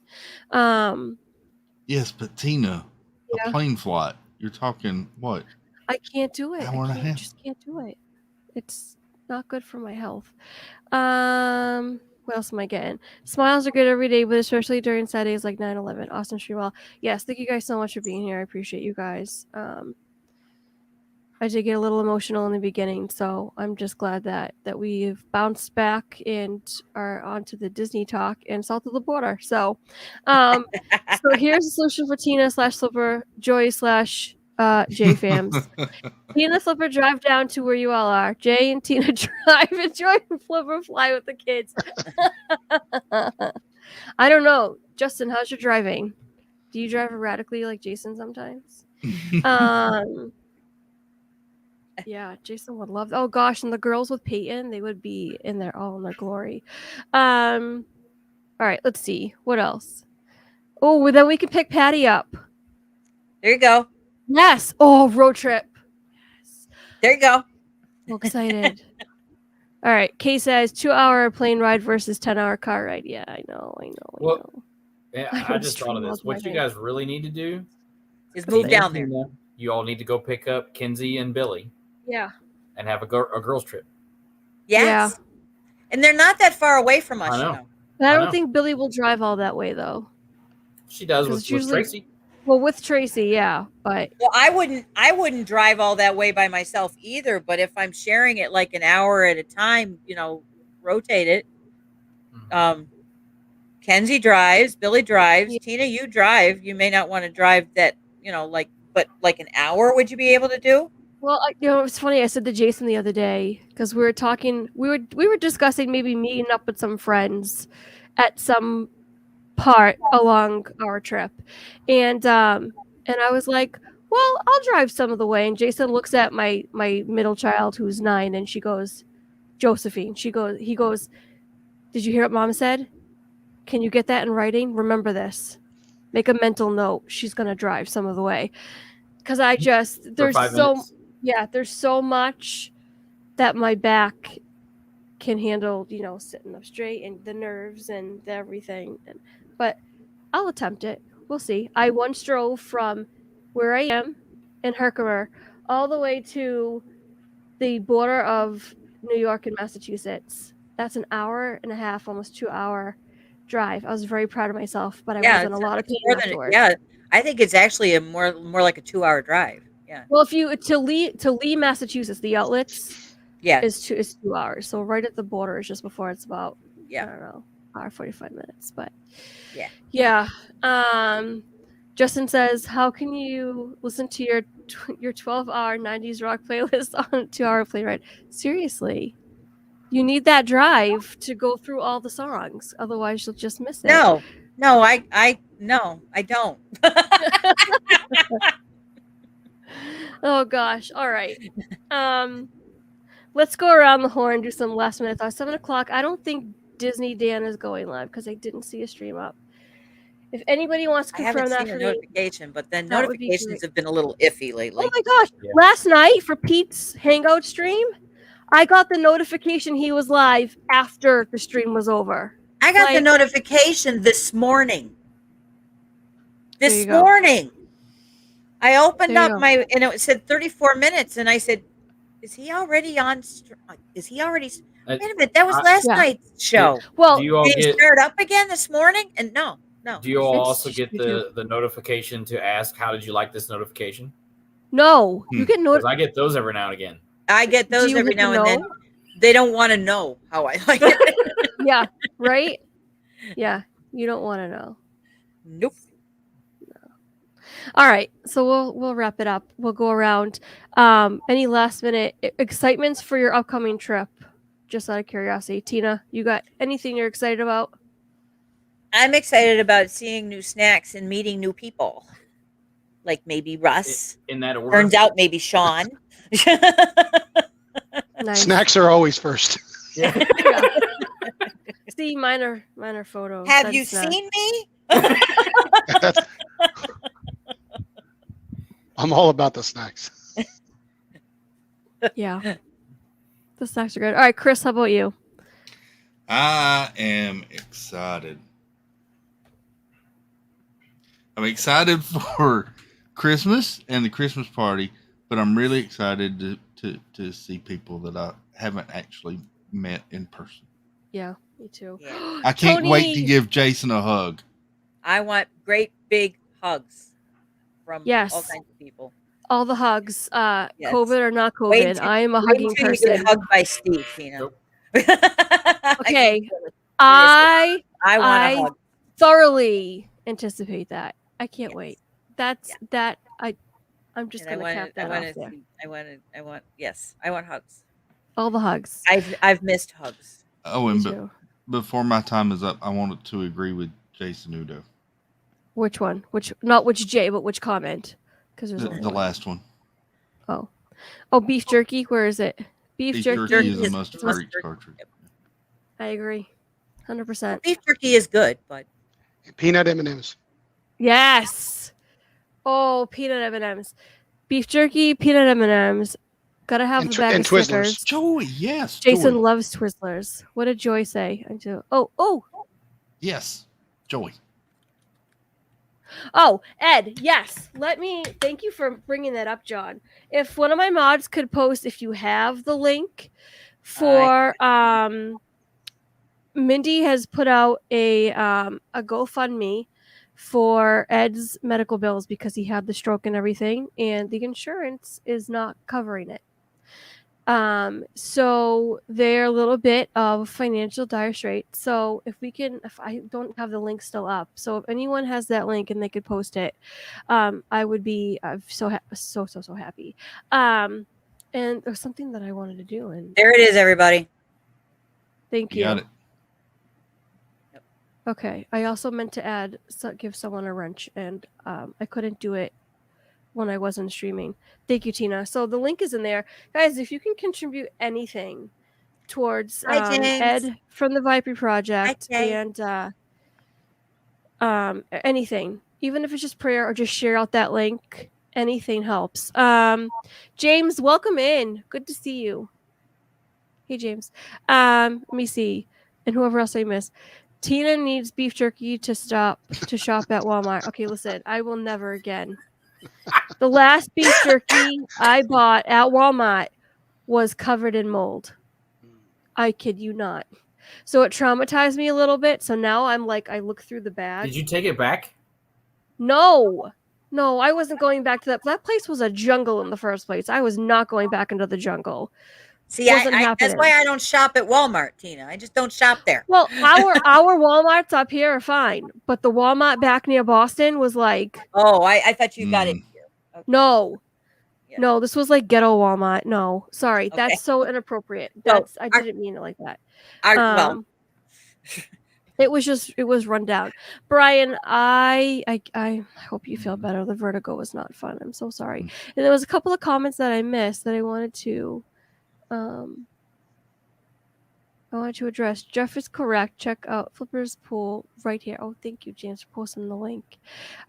Yes, but Tina, Yeah. a plane flight. You're talking what? I can't do it. Hour and a half. Just can't do it. It's not good for my health. What else am I getting? Smiles are good every day, but especially during sad days like 9/11. Awesome stream. Well, yes, thank you guys so much for being here. I appreciate you guys. I did get a little emotional in the beginning, so I'm just glad that we've bounced back and are onto the Disney talk and south of the border. So, so here's a solution for Tina / Slipper, Joy / J fams. Tina, Flipper, drive down to where you all are. Jay and Tina drive, and Joy and Flipper fly with the kids. I don't know, Justin. How's your driving? Do you drive erratically like Jason sometimes? Yeah, Jason would love. Oh gosh, and the girls with Peyton, they would be in there all in their glory. All right, let's see what else. Oh, well, then we can pick Patty up. There you go. Yes. Oh, road trip. Yes. There you go. So excited. All right. Kay says 2-hour plane ride versus 10-hour car ride. Yeah, I know. Well, Yeah, I I don't just thought of stream this. all What you driving. guys really need to do Is move down there. You all need to go pick up Kinsey and Billy Yeah. and have a girls trip. Yes. And they're not that far away from us, I know. you know. But I I don't know. think Billy will drive all that way though. She does 'Cause with it's usually- Tracy. Well, with Tracy, yeah, but Well, I wouldn't drive all that way by myself either, but if I'm sharing it like an hour at a time, you know, rotate it. Mhm. Kenzie drives, Billy drives, Yeah. Tina, you drive. You may not want to drive that, you know, but like an hour, would you be able to do? well, it's funny. I said to Jason the other day because we were talking. We were discussing maybe meeting up with some friends at some part along our trip, and I was like, "Well, I'll drive some of the way." And Jason looks at my middle child who's 9, and she goes, Josephine. He goes, did you hear what Mom said? Can you get that in writing? Remember this. Make a mental note. She's going to drive some of the way. Because For there's 5 minutes. there's so much that my back can handle, sitting up straight and the nerves and everything. But I'll attempt it. We'll see. I once drove from where I am in Herkimer all the way to the border of New York and Massachusetts. That's an hour and a half, almost 2 hour drive. I was very proud of myself, but I was in a lot of pain more than afterwards. yeah. I think it's actually a more like a 2 hour drive. Yeah. Well, if you to Lee, Massachusetts, the outlets Yeah. is 2 hours. So right at the border is just before it's about I Yeah. don't know, hour 45 minutes. But Yeah. yeah. Justin says, how can you listen to your 12-hour 90s rock playlist on a 2 hour plane ride? Seriously, you need that drive to go through all the songs. Otherwise, you'll just miss it. No, I don't. Oh gosh. All right. Let's go around the horn, do some last minute thoughts. 7:00. I don't think Disney Dan is going live because I didn't see a stream up. If anybody wants to I haven't confirm that seen for a me, notification, but then that would be notifications great. have been a little iffy lately. Oh my gosh. Yeah. Last night for Pete's Hangout stream, I got the notification he was live after the stream was over. I got the Like- notification this morning. There This you go. morning. I opened There you up go. my and it said 34 minutes and I said, is he already on is he already Uh, Wait a minute, that was I- last Yeah. night's show. Well, Do you all Did he get? start up again this morning? And no. Do you all It's also get YouTube. the notification to ask how did you like this notification? no, you get Because notified. I get those every now and again. I get Do those you every hit the now and then. no? They don't want to know how I like it. Yeah, right? Yeah, you don't want to know. Nope. All right, so we'll wrap it up. We'll go around. Any last minute excitements for your upcoming trip? Just out of curiosity, Tina, you got anything you're excited about? I'm excited about seeing new snacks and meeting new people. Like maybe Russ. In that order. Turns out maybe Sean. Nice. Snacks are always first. Yeah. Yeah. See, minor photos. Have That's you not- seen me? That's- I'm all about the snacks. Yeah. The snacks are good. All right, Chris, how about you? I am excited. I'm excited for Christmas and the Christmas party, but I'm really excited to see people that I haven't actually met in person. Yeah, me too. Yeah. I can't wait to Tony! give Jason a hug. I want great big hugs from Yes. all kinds of people. All the hugs, Yes. COVID or not Wait COVID. until- I am a Wait hugging until you person. get hugged by Steve, Tina. Nope. Okay. I I want I- a hug. thoroughly anticipate that. I can't Yes. wait. That's Yeah. that. I'm just And I gonna want cap that off there. I want hugs. All the hugs. I've missed hugs. Oh, Me and too. before my time is up, I wanted to agree with Jason Udo, Which one? Not which J, but which comment? Because there's only the one. last one. Oh, beef jerky. Where is it? Beef, Beef jerky. jerky is a is must must- for each country. I agree. 100%. Beef jerky is good, but Peanut M&Ms. Yes. Oh, peanut M&Ms. Beef jerky, peanut M&Ms. Gotta have And a twi- bag and of Twizzlers. Snickers. Joy, yes. Jason Joy. loves Twizzlers. What did Joy say? Oh, Yes, Joy. Ed, yes. Thank you for bringing that up, John. If one of my mods could post, if you have the link for, Mindy has put out a GoFundMe for Ed's medical bills because he had the stroke and everything, and the insurance is not covering it. So they're a little bit of financial dire straits. So if I don't have the link still up, so if anyone has that link and they could post it, I would be so happy. And there's something that I wanted to do, and there it is, everybody. thank You you. got it. Okay. I also meant to give someone a wrench, and I couldn't do it when I wasn't streaming. Thank you, Tina. So the link is in there, guys. If you can contribute anything towards Hi, James. Ed from the Viper Project Jay. and anything, even if it's just prayer or just share out that link. Anything helps. James, welcome in. Good to see you. Hey, James. Let me see. And whoever else I missed. Tina needs beef jerky to shop at Walmart. Okay, listen, I will never again. The last beef jerky I bought at Walmart was covered in mold. I kid you not. So it traumatized me a little bit. So now I'm like, I look through the bag. Did you take it back? No, I wasn't going back to that. That place was a jungle in the first place. I was not going back into the jungle. See, Wasn't that's happening. why I don't shop at Walmart, Tina. I just don't shop there. Well, our Walmarts up here are fine, but the Walmart back near Boston was like, Oh, I thought you got it here. Okay. no. Yeah. No, this was like ghetto Walmart. No, sorry, Okay. that's so inappropriate. So, I didn't mean it like that. Well, It was run down. Brian, I hope you feel better. The vertigo was not fun. I'm so sorry. And there was a couple of comments that I missed that I wanted to address. Jeff is correct. Check out Flipper's pool right here. Oh, thank you, James, for posting the link.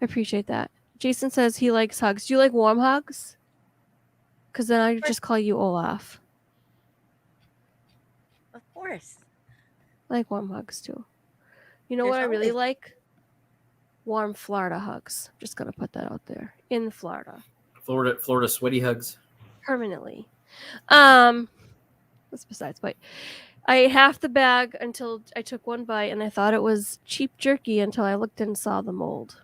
I appreciate that. Jason says he likes hugs. Do you like warm hugs? Because then I just call you Olaf. of course. I like warm hugs too. You know There's what I really always- like? Warm Florida hugs. Just gonna put that out there. In Florida. Florida sweaty hugs. Permanently. That's besides the point. I ate half the bag until I took one bite and I thought it was cheap jerky until I looked and saw the mold.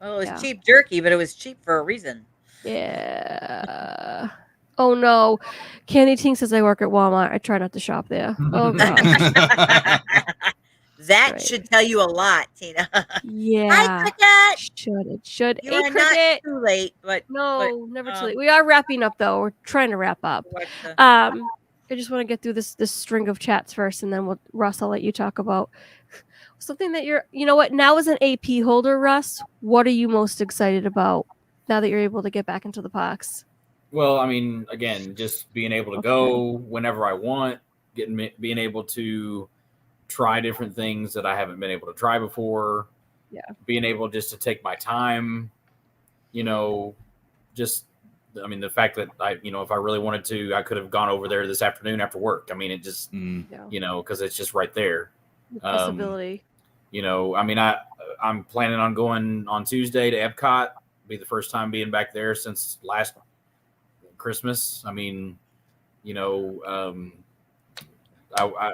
Well, it was Yeah. cheap jerky, but it was cheap for a reason. Yeah. Oh no. Candy Ting says I work at Walmart. I try not to shop there. Oh god. That Right. should tell you a lot, Tina. Yeah. Hi, Cricket. It should. You Hey, are not Cricket. too late, but No, never too um, late. We are wrapping up though. We're trying to wrap up. what the- I just want to get through this string of chats first, and then Russ, I'll let you talk about something that you know what, now as an AP holder, Russ, what are you most excited about now that you're able to get back into the parks? Well, I mean, again, just being able to go whenever I want, being able to try different things that I haven't been able to try before. Yeah. Being able just to take my time, I mean, the fact that if I really wanted to, I could have gone over there this afternoon after work. I mean, it just, Yeah. because it's just right there. Possibility. I mean, I'm planning on going on Tuesday to Epcot. Be the first time being back there since last Christmas. I mean, It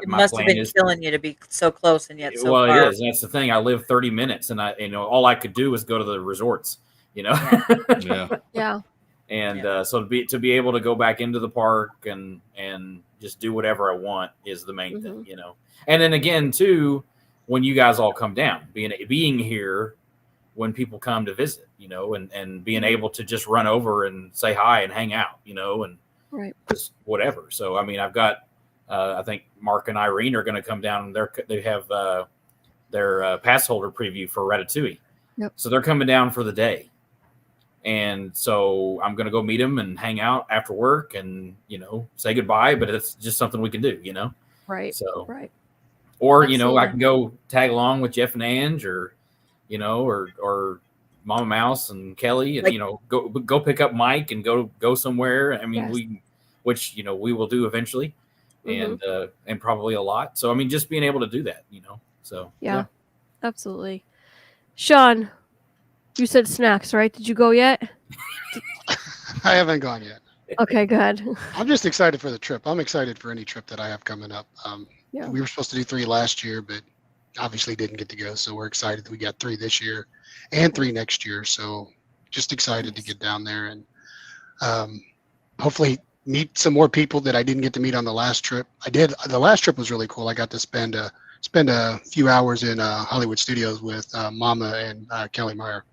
my must have plan been is killing you to be so close and yet so well, far. it is. That's the thing. I live 30 minutes, and all I could do was go to the resorts. Yeah. Yeah. And so to be able to go back into the park and just do whatever I want is the main thing, And then again, too, when you guys all come down, being here when people come to visit, and being able to just run over and say hi and hang out, and Right. just whatever. So I mean, I've got I think Mark and Irene are going to come down. They have their pass holder preview for Ratatouille. Yep. So they're coming down for the day. And so I'm going to go meet them and hang out after work and, say goodbye, but it's just something we can do, Right. So, Right. or, I Absolutely. can go tag along with Jeff and Ange or Mama Mouse and Kelly and, go pick up Mike and go somewhere. I mean, Yes. which we will do eventually and probably a lot. So, I mean, just being able to do that, so. Yeah. Absolutely. Sean, you said snacks, right? Did you go yet? I haven't gone yet. Okay, good. I'm just excited for the trip. I'm excited for any trip that I have coming up. Yeah. We were supposed to do 3 last year, but obviously didn't get to go. So we're excited that we got 3 this year and 3 next year. So just excited to get down there and hopefully meet some more people that I didn't get to meet on the last trip. I did. The last trip was really cool. I got to spend a few hours in Hollywood Studios with Mama and Kelly Meyer.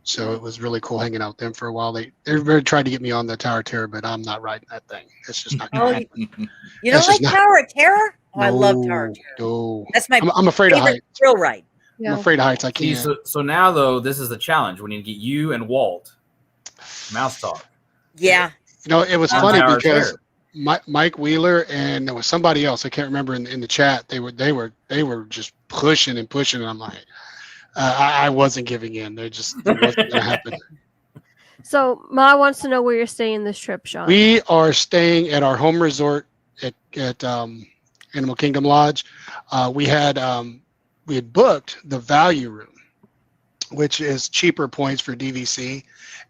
So it was really cool hanging out with them for a while. They really tried to get me on the Tower of Terror, but I'm not riding that thing. It's just not Oh, going to you, happen. you don't That's like just not- Tower of Terror? Oh, I love Tower of Terror. No. That's my I'm afraid of favorite heights. thrill ride. Yeah. I'm afraid of heights. I See, can't. so now though, this is the challenge. We need to get you and Walt Mouse Talk. Yeah. It was On funny Tower of because Terror. Mike Wheeler, and there was somebody else I can't remember in the chat. They were just pushing and pushing, and I'm like, I wasn't giving in. It wasn't going to happen. So Ma wants to know where you're staying this trip, Sean. We are staying at our home resort at Animal Kingdom Lodge. We had booked the value room, which is cheaper points for DVC,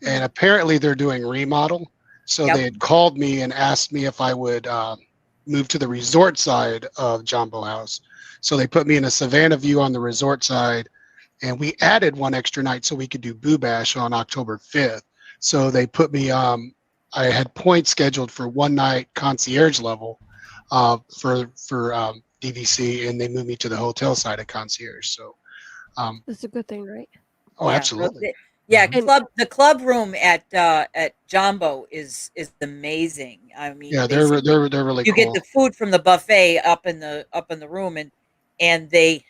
and apparently they're doing remodel. So Yep. they had called me and asked me if I would move to the resort side of Jumbo House. So they put me in a Savannah view on the resort side, and we added one extra night so we could do Boo Bash on October 5th. So they put me, I had points scheduled for one night concierge level for DVC, and they moved me to the hotel side of concierge. So, That's a good thing, right? oh, Yeah, absolutely. Yeah, And- the club room at Jumbo is amazing. I mean, Yeah, they're really you cool. get the food from the buffet up in the room, and I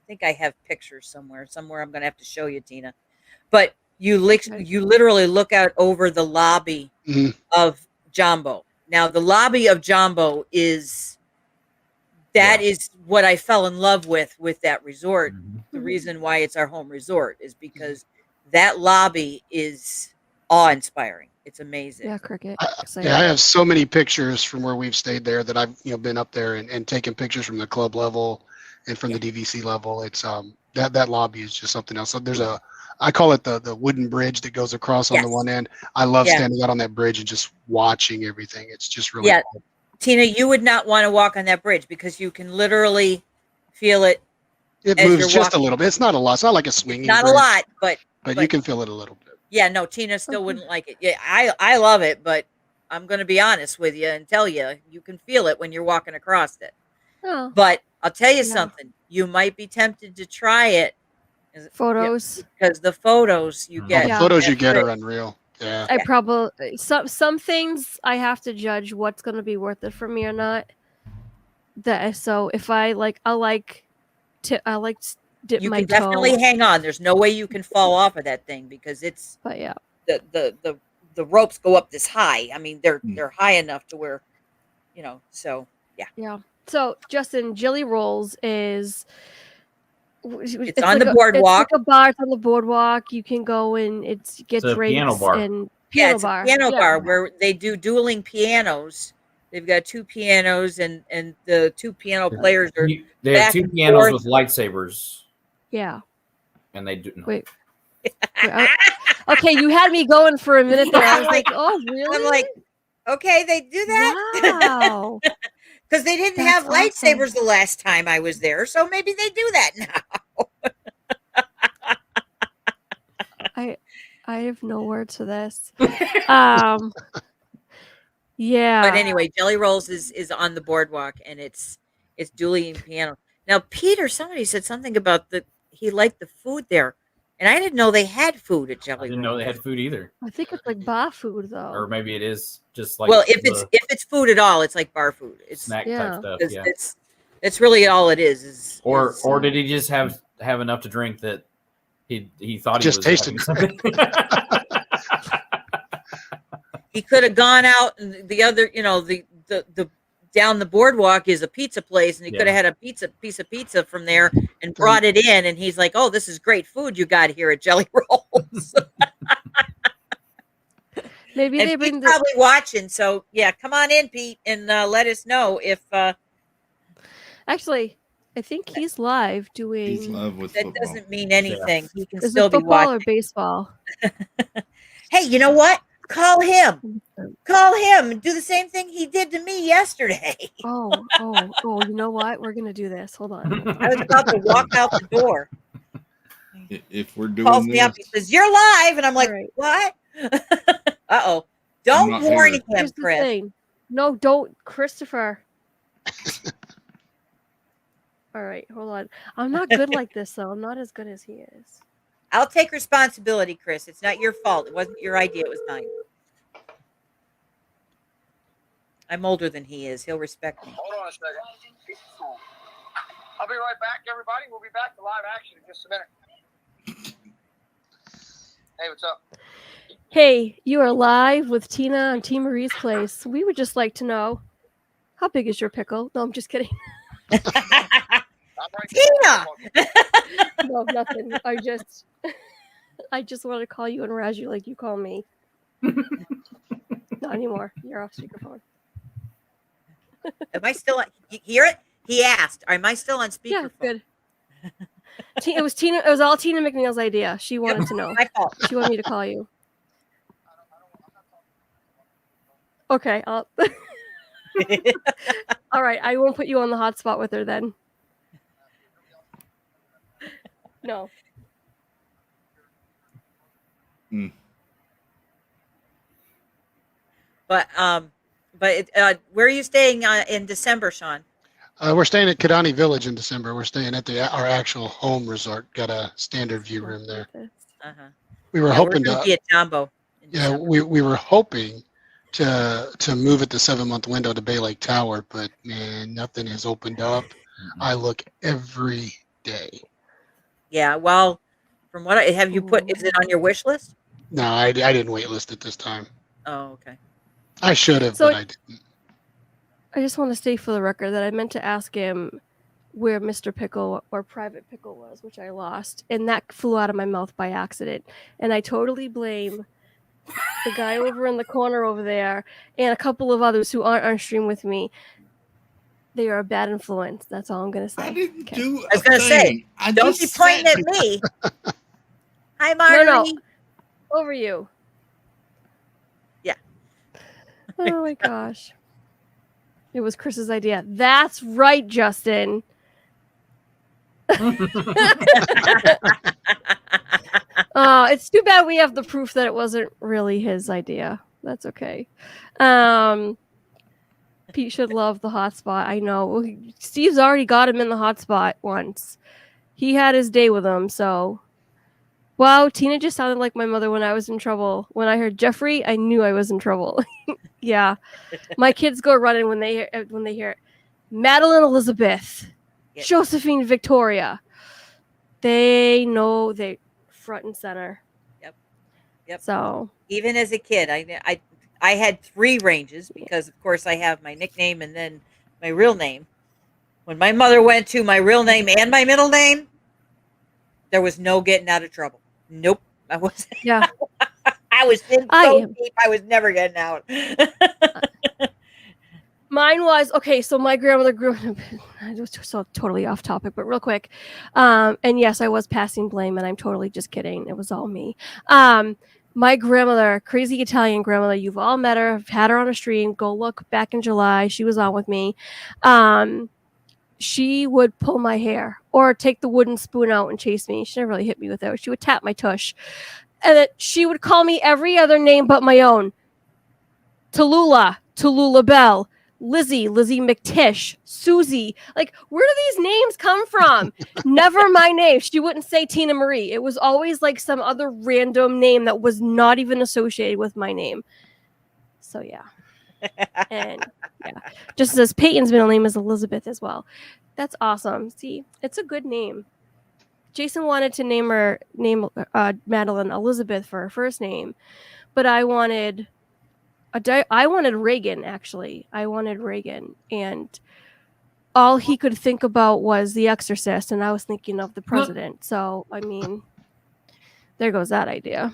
think I have pictures somewhere I'm going to have to show you, Tina. But you literally look out over the lobby Mhm. of Jumbo. Now the lobby of Jumbo is what I fell in love with that resort. Mhm. The reason why it's our home resort is because that lobby is awe-inspiring. It's amazing. Yeah, Cricket. Yeah, I have so many pictures from where we've stayed there that I've been up there and taken pictures from the club level and from the DVC level. It's that lobby is just something else. So there's I call it the wooden bridge that goes across on the Yes. one end. I love Yeah. standing out on that bridge and just watching everything. It's just really Yeah. cool. Tina, you would not want to walk on that bridge because you can literally feel it. It as moves you're just walking. a little bit. It's not a lot. It's not like a swinging Not a bridge, lot, but but you can feel it a little bit. yeah, no, Tina still wouldn't like it. Yeah, I love it, but I'm going to be honest with you and tell you, you can feel it when you're walking across it. Oh, But I'll tell you Yeah. something. You might be tempted to try it photos. because the photos you Oh, get. The Yeah. photos you get That's are unreal. Yeah. I probably some things I have to judge what's going to be worth it for me or not. So if I like, dip You my can toe. definitely hang on. There's no way you can fall off of that thing because it's But yeah, the ropes go up this high. I mean, Hmm. they're high enough to where, so yeah. yeah. So Justin, Jilly Rolls is. It's on the like boardwalk. It's like a bar. It's on the boardwalk. You can go and get a drinks piano bar. and Yeah, piano it's bar. a piano Yeah. bar where they do dueling pianos. They've got two pianos, and the two piano players are They have back two and pianos forth. with lightsabers, Yeah. and they do. No. Wait. Okay, you had me going for a minute there. I was I'm like, oh, really? I'm like, okay, they do that Wow. because they didn't That's have lightsabers the last time I was there, so maybe they do that now. I have no words for this. Yeah. But anyway, Jelly Rolls is on the boardwalk, and it's dueling piano. Now, somebody said something about he liked the food there, and I didn't know they had food at I Jelly didn't Rolls. know they had food either, I think it's like bar food though. or maybe it is just like Well, if the it's food at all, it's like bar food. It's snack Yeah. type stuff. it's, Yeah. it's really all it is. Or is- did he just have enough to drink that he thought Just he was tasted having something? he could have gone out, and the other, the down the boardwalk is a pizza place, and he could have had a piece of pizza from there and brought it in, and he's like, "Oh, this is great food you got here at Jelly Rolls." Maybe And they Pete's bring probably watching, so yeah, come on in, Pete, and let us know if Actually, I think he's live He's doing. love with that football. doesn't mean anything. He can Is still it be football watching. or baseball? Hey, you know what? Call him. Call him and do the same thing he did to me yesterday. Oh, you know what? We're gonna do this. Hold on. I was about to walk out the door. If we're Calls doing me up. He this, says, "You're live," and I'm like, All right. "What?" Uh-oh. Don't not warn here. him, Here's the Chris. thing. No, don't, Christopher. All right, hold on. I'm not good like this though. I'm not as good as he is. I'll take responsibility, Chris. It's not your fault. It wasn't your idea. It was mine. I'm older than he is. He'll respect me. Hold on a second. I'll be right back, everybody. We'll be back to live action in just a minute. Hey, what's up? Hey, you are live with Tina on Tina Marie's Place. We would just like to know, how big is your pickle? No, I'm just kidding. I'm right Tina! No, nothing. I just wanted to call you and razz you like you call me. Not anymore. You're off speakerphone. Am I still on? You hear it? He asked, am I still on Yeah, speakerphone? good. It was Tina. It was all Tina McNeil's idea. She wanted to know. My fault. She wanted me to call you. Okay. All right. I won't put you on the hot spot with her then. No. But where are you staying in December, Sean? We're staying at Kidani Village in December. We're staying at our actual home resort. Got a standard view room there. Uh-huh. We were Yeah, hoping we're gonna to. be at Tombo. in Yeah, December. we were hoping to move at the 7-month window to Bay Lake Tower, but man, nothing has opened up. I look every day. Yeah. Well, from what have you put? Is it on your wish list? No, I didn't waitlist it this time. Oh, okay. I should have, So- but I didn't. I just want to say for the record that I meant to ask him where Mr. Pickle or Private Pickle was, which I lost, and that flew out of my mouth by accident. And I totally blame the guy over in the corner over there and a couple of others who aren't on stream with me. They are a bad influence. That's all I'm gonna say. I didn't Okay. do. I was gonna say, I Don't just be pointing said- at me. Hi, Marjorie. No. Over you. Yeah. Oh my gosh. It was Chris's idea. That's right, Justin. It's too bad we have the proof that it wasn't really his idea. That's okay. Pete should love the hotspot. I know. Steve's already got him in the hotspot once. He had his day with him, so. Wow, Tina just sounded like my mother when I was in trouble. When I heard Jeffrey, I knew I was in trouble. Yeah. My kids go running when they hear Madeline Elizabeth, Yeah. Josephine Victoria. They know they front and center. Yep. So Even as a kid, I had 3 ranges because, of course, I have my nickname and then my real name. When my mother went to my real name and my middle name, there was no getting out of trouble. Nope, I was. yeah. I was in I so am. deep. I was never getting out. Mine was okay. So my grandmother grew up. I was so totally off topic, but real quick. And yes, I was passing blame, and I'm totally just kidding. It was all me. My grandmother, crazy Italian grandmother. You've all met her. I've had her on a stream. Go look back in July. She was on with me. She would pull my hair or take the wooden spoon out and chase me. She never really hit me with it. She would tap my tush. And then she would call me every other name but my own. Tallulah Bell, Lizzie McTish, Susie. Like, where do these names come from? Never my name. She wouldn't say Tina Marie. It was always like some other random name that was not even associated with my name. So, yeah. And yeah, just as Peyton's middle name is Elizabeth as well. That's awesome. See, it's a good name. Jason wanted to name Madeline Elizabeth for her first name, but I wanted Reagan, actually. I wanted Reagan, and all he could think about was The Exorcist, and I was thinking of the president. So, I mean, there goes that idea.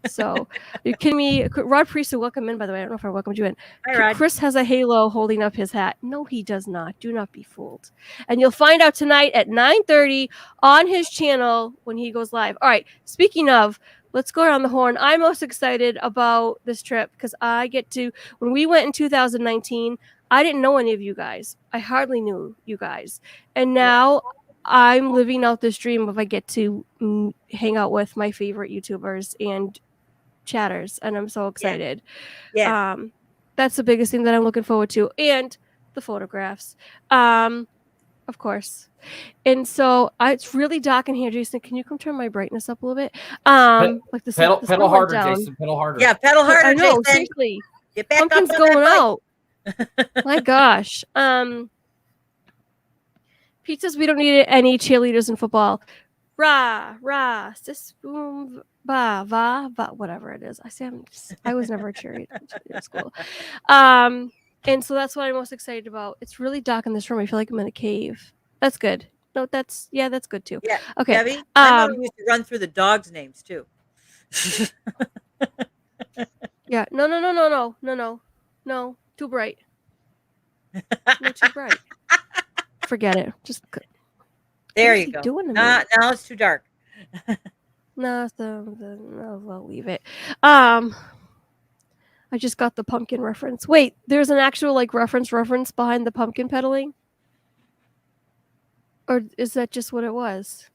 So, you kidding me? Rod Priest, welcome in, by the way. I don't know if I welcomed you in. Hi, Rod. Chris has a halo holding up his hat. No, he does not. Do not be fooled. And you'll find out tonight at 9:30 on his channel when he goes live. All right. Speaking of, let's go around the horn. I'm most excited about this trip because I get to, when we went in 2019, I didn't know any of you guys. I hardly knew you guys. And now I'm living out this dream of I get to hang out with my favorite YouTubers and chatters, and I'm so excited. Yeah. That's the biggest thing that I'm looking forward to, and the photographs, of course. And so it's really dark in here, Jason. Can you come turn my brightness up a little bit? Like the Pedal sun went harder, down. Jason. Pedal harder. Yeah, pedal harder, I know, Jason. seriously. Get back up Something's on going that out. My gosh. Pete says we don't need any cheerleaders in football. Rah, rah, sis boom. whatever it is. I was never a cheerleader in school. And so that's what I'm most excited about. It's really dark in this room. I feel like I'm in a cave. That's good. No, that's good too. Yeah. Okay. Debbie, my mother used to run through the dogs' names too. Yeah. No. Too bright. No, too bright. Forget it. Just There is you he go. doing to me? Now it's too dark. No, I'll leave it. I just got the pumpkin reference. Wait, there's an actual like reference behind the pumpkin pedaling? Or is that just what it was?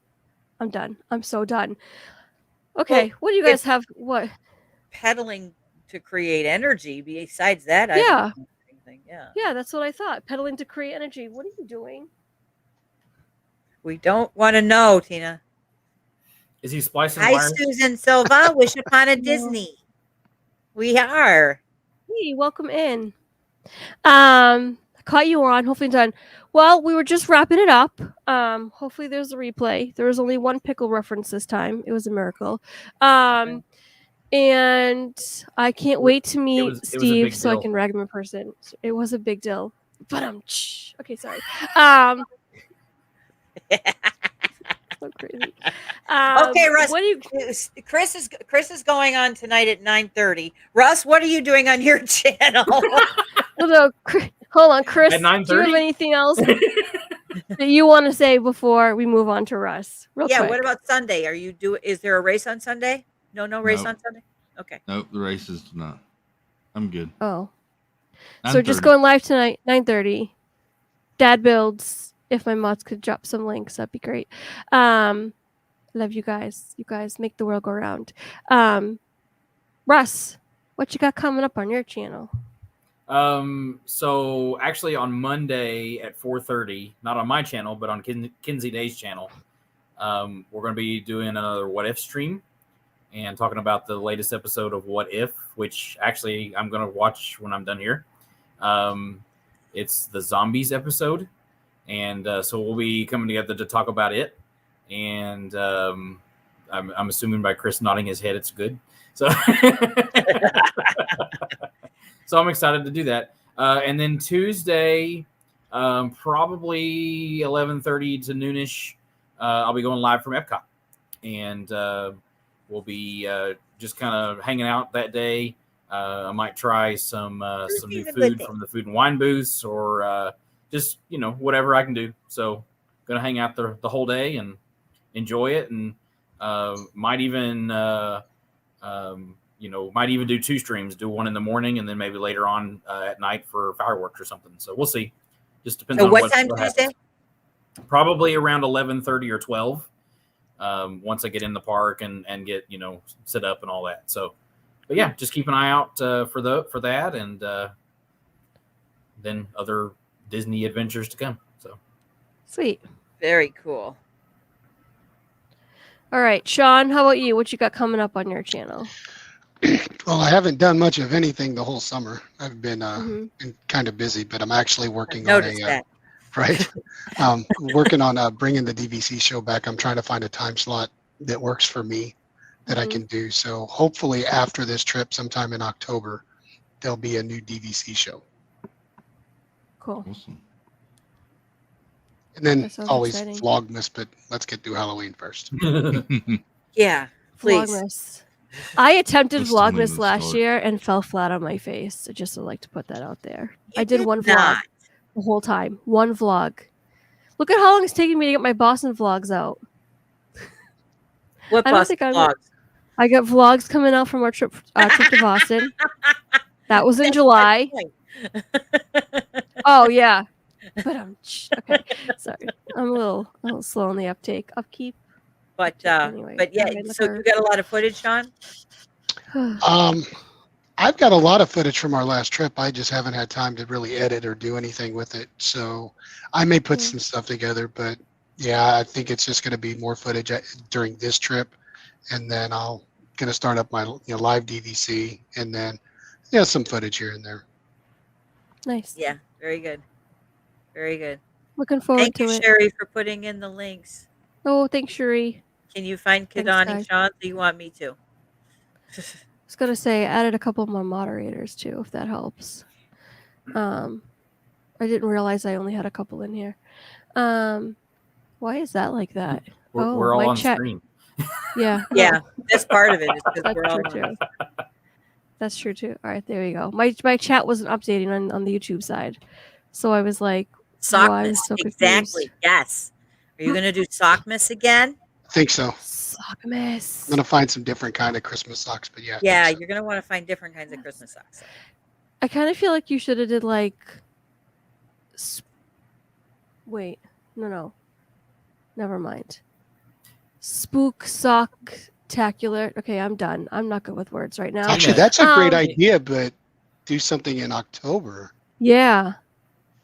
I'm done. I'm so done. Okay, Well, what do you guys it's have? What? pedaling to create energy. Besides that, I Yeah. don't know anything. Yeah. Yeah, that's what I thought. Pedaling to create energy. What are you doing? We don't want to know, Tina. Is he splicing Hi, wires? Susan Silva. Wish upon a No. Disney. We are. Hey, welcome in. Caught you on. Hopefully done. Well, we were just wrapping it up. Hopefully there's a replay. There was only one pickle reference this time. It was a miracle. And I can't wait to meet it was a Steve big so I deal. can rag him in person. It was a big deal. But okay, sorry. So crazy. Okay, Russ. What do you Chris is going on tonight at 9:30. Russ, what are you doing on your channel? hold on, Chris? At Do you have 9:30? anything else that you want to say before we move on to Russ? Real Yeah. quick. What about Sunday? Is there a race on Sunday? No race Nope. on Sunday. Okay. Nope, the race is not. I'm good. Oh. So just 9:30. going live tonight, 9:30. Dad builds. If my mods could drop some links, that'd be great. Love you guys. You guys make the world go round. Russ, what you got coming up on your channel? So actually on Monday at 4:30, not on my channel, but on Kinsey Day's channel, we're going to be doing another What If stream and talking about the latest episode of What If, which actually I'm going to watch when I'm done here. It's the zombies episode. And so we'll be coming together to talk about it. And I'm assuming by Chris nodding his head, it's good. So, so I'm excited to do that. And then Tuesday, probably 11:30 to noonish, I'll be going live from Epcot. And we'll be just kind of hanging out that day. I might try some new food from the food and wine booths or just, whatever I can do. So going to hang out the whole day and enjoy it. And might even do 2 streams, do one in the morning and then maybe later on at night for fireworks or something. So we'll see. Just depends on what time what Tuesday? happens. Probably around 11:30 or 12. Once I get in the park and get, set up and all that. So, but yeah, just keep an eye out for that and then other Disney adventures to come. So Sweet. Very cool. All right, Sean, how about you? What you got coming up on your channel? Well, I haven't done much of anything the whole summer. I've been Mhm. kind of busy, but I'm actually working on Notice a that. right. Working on bringing the DVC show back. I'm trying to find a time slot that works for me that I Mhm. can do. So hopefully after this trip, sometime in October, there'll be a new DVC show. Cool. Awesome. And then That sounds always exciting. Vlogmas, but let's get through Halloween first. Yeah, please. Vlogmas. I attempted I still need Vlogmas to last start. year and fell flat on my face. I just would like to put that out there. You I did one vlog not. the whole time. One vlog. Look at how long it's taking me to get my Boston vlogs out. What I don't bus think I'm- vlogs? I got vlogs coming out from our trip to Boston. That was in That's July. my point. Oh yeah. But okay. Sorry. I'm a little slow on the upkeep. But Anyway, but yeah, behind the so you curve. got a lot of footage, Sean? I've got a lot of footage from our last trip. I just haven't had time to really edit or do anything with it. So I may put Yeah. some stuff together, but yeah, I think it's just going to be more footage during this trip. And then I'll going to start up my live DVC and then some footage here and there. Nice. Yeah, very good. Very good. Looking forward Thank to you, it. Sherry, for putting in the links. Oh, thanks, Shuri. Can you find Thanks, Kidani, guys. Sean? Do you want me to? I was gonna say I added a couple more moderators too, if that helps. I didn't realize I only had a couple in here. Why is that like that? We're all my on chat. screen. Yeah. no, Yeah, that's part of it. Is because that's we're all true on. too. That's true too. All right, there we go. My chat wasn't updating on the YouTube side, so I was like, why Sockmas. so confused? Exactly. Yes. Are you going to do Sockmas again? I think so. I'm Sockmas. gonna find some different kind of Christmas socks, but yeah. I think Yeah, so. you're going to want to find different kinds of Christmas socks. I kind of feel like you should have did like. Wait, no, never mind. Spook socktacular. Okay, I'm done. I'm not good with words right now. Actually, that's a great Um, idea, but do something in October Yeah.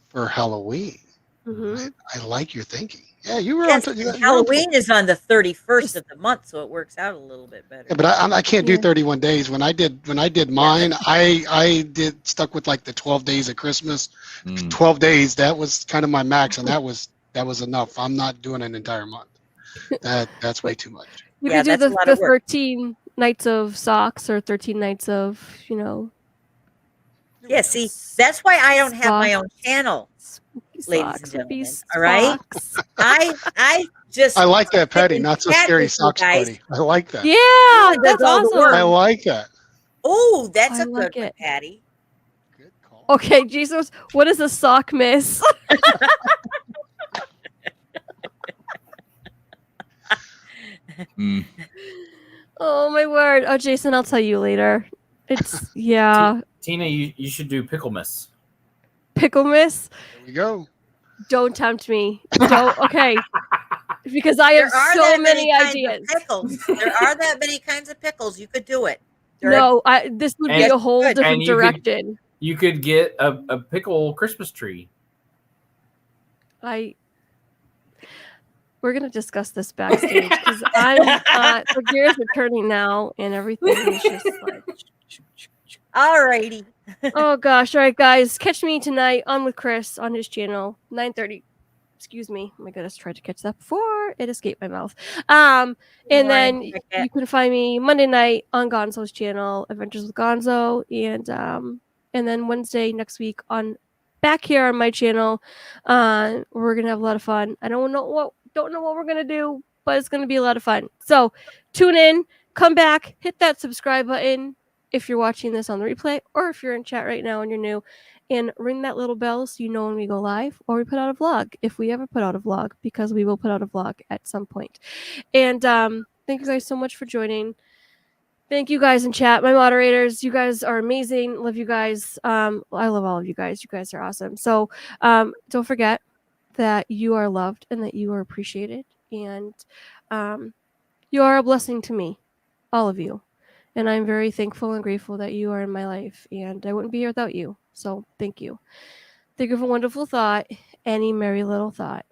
for Halloween. hmm I like your thinking. Yeah, you were Yes, on. and Halloween is on the 31st of the month, so it works out a little bit better. Yeah, but I can't do Yeah. 31 days. When I did mine, I did stuck with like the 12 days of Christmas. Mm. 12 days. That was kind of my max, and that was enough. I'm not doing an entire month. That's way too much. You Yeah, could do that's a the, lot the of work. 13 nights of socks or 13 nights of, Yeah, see, that's why I don't have my own channel, spooky ladies and socks would be gentlemen. All right, socks. just I like that, Patty. and Not so chat scary with you socks guys. party. I like that. Yeah, It does that's all the awesome. work. I like that. Oh, that's I a good like one, it. Patty. Good call. Okay, Jesus, what is a sock miss? Mm. Oh my word. Oh, Jason, I'll tell you later. It's yeah, Tina, you should do pickle miss. pickle miss. There we go. Don't tempt me. Don't. Okay, because I have There are so that many kinds of ideas. pickles. There are that many kinds of pickles. You could do it. No, this would be And- a whole and different you could- direction. You could get a pickle Christmas tree. We're gonna discuss this backstage because I'm the gears are turning now and everything is just like. All righty. Oh gosh! All right, guys, catch me tonight on with Chris on his channel 9:30. Excuse me. Oh my goodness, tried to catch that before it escaped my mouth. And then Morning, Cricket. you can find me Monday night on Gonzo's channel, Adventures with Gonzo, and then Wednesday next week on back here on my channel. We're gonna have a lot of fun. I don't know what we're gonna do, but it's gonna be a lot of fun. So tune in, come back, hit that subscribe button if you're watching this on the replay, or if you're in chat right now and you're new, and ring that little bell so you know when we go live or we put out a vlog, if we ever put out a vlog, because we will put out a vlog at some point. And thank you guys so much for joining. Thank you guys in chat, my moderators. You guys are amazing. Love you guys. I love all of you guys. You guys are awesome. So don't forget that you are loved and that you are appreciated. And you are a blessing to me, all of you. And I'm very thankful and grateful that you are in my life. And I wouldn't be here without you. So thank you. Think of a wonderful thought, any merry little thought.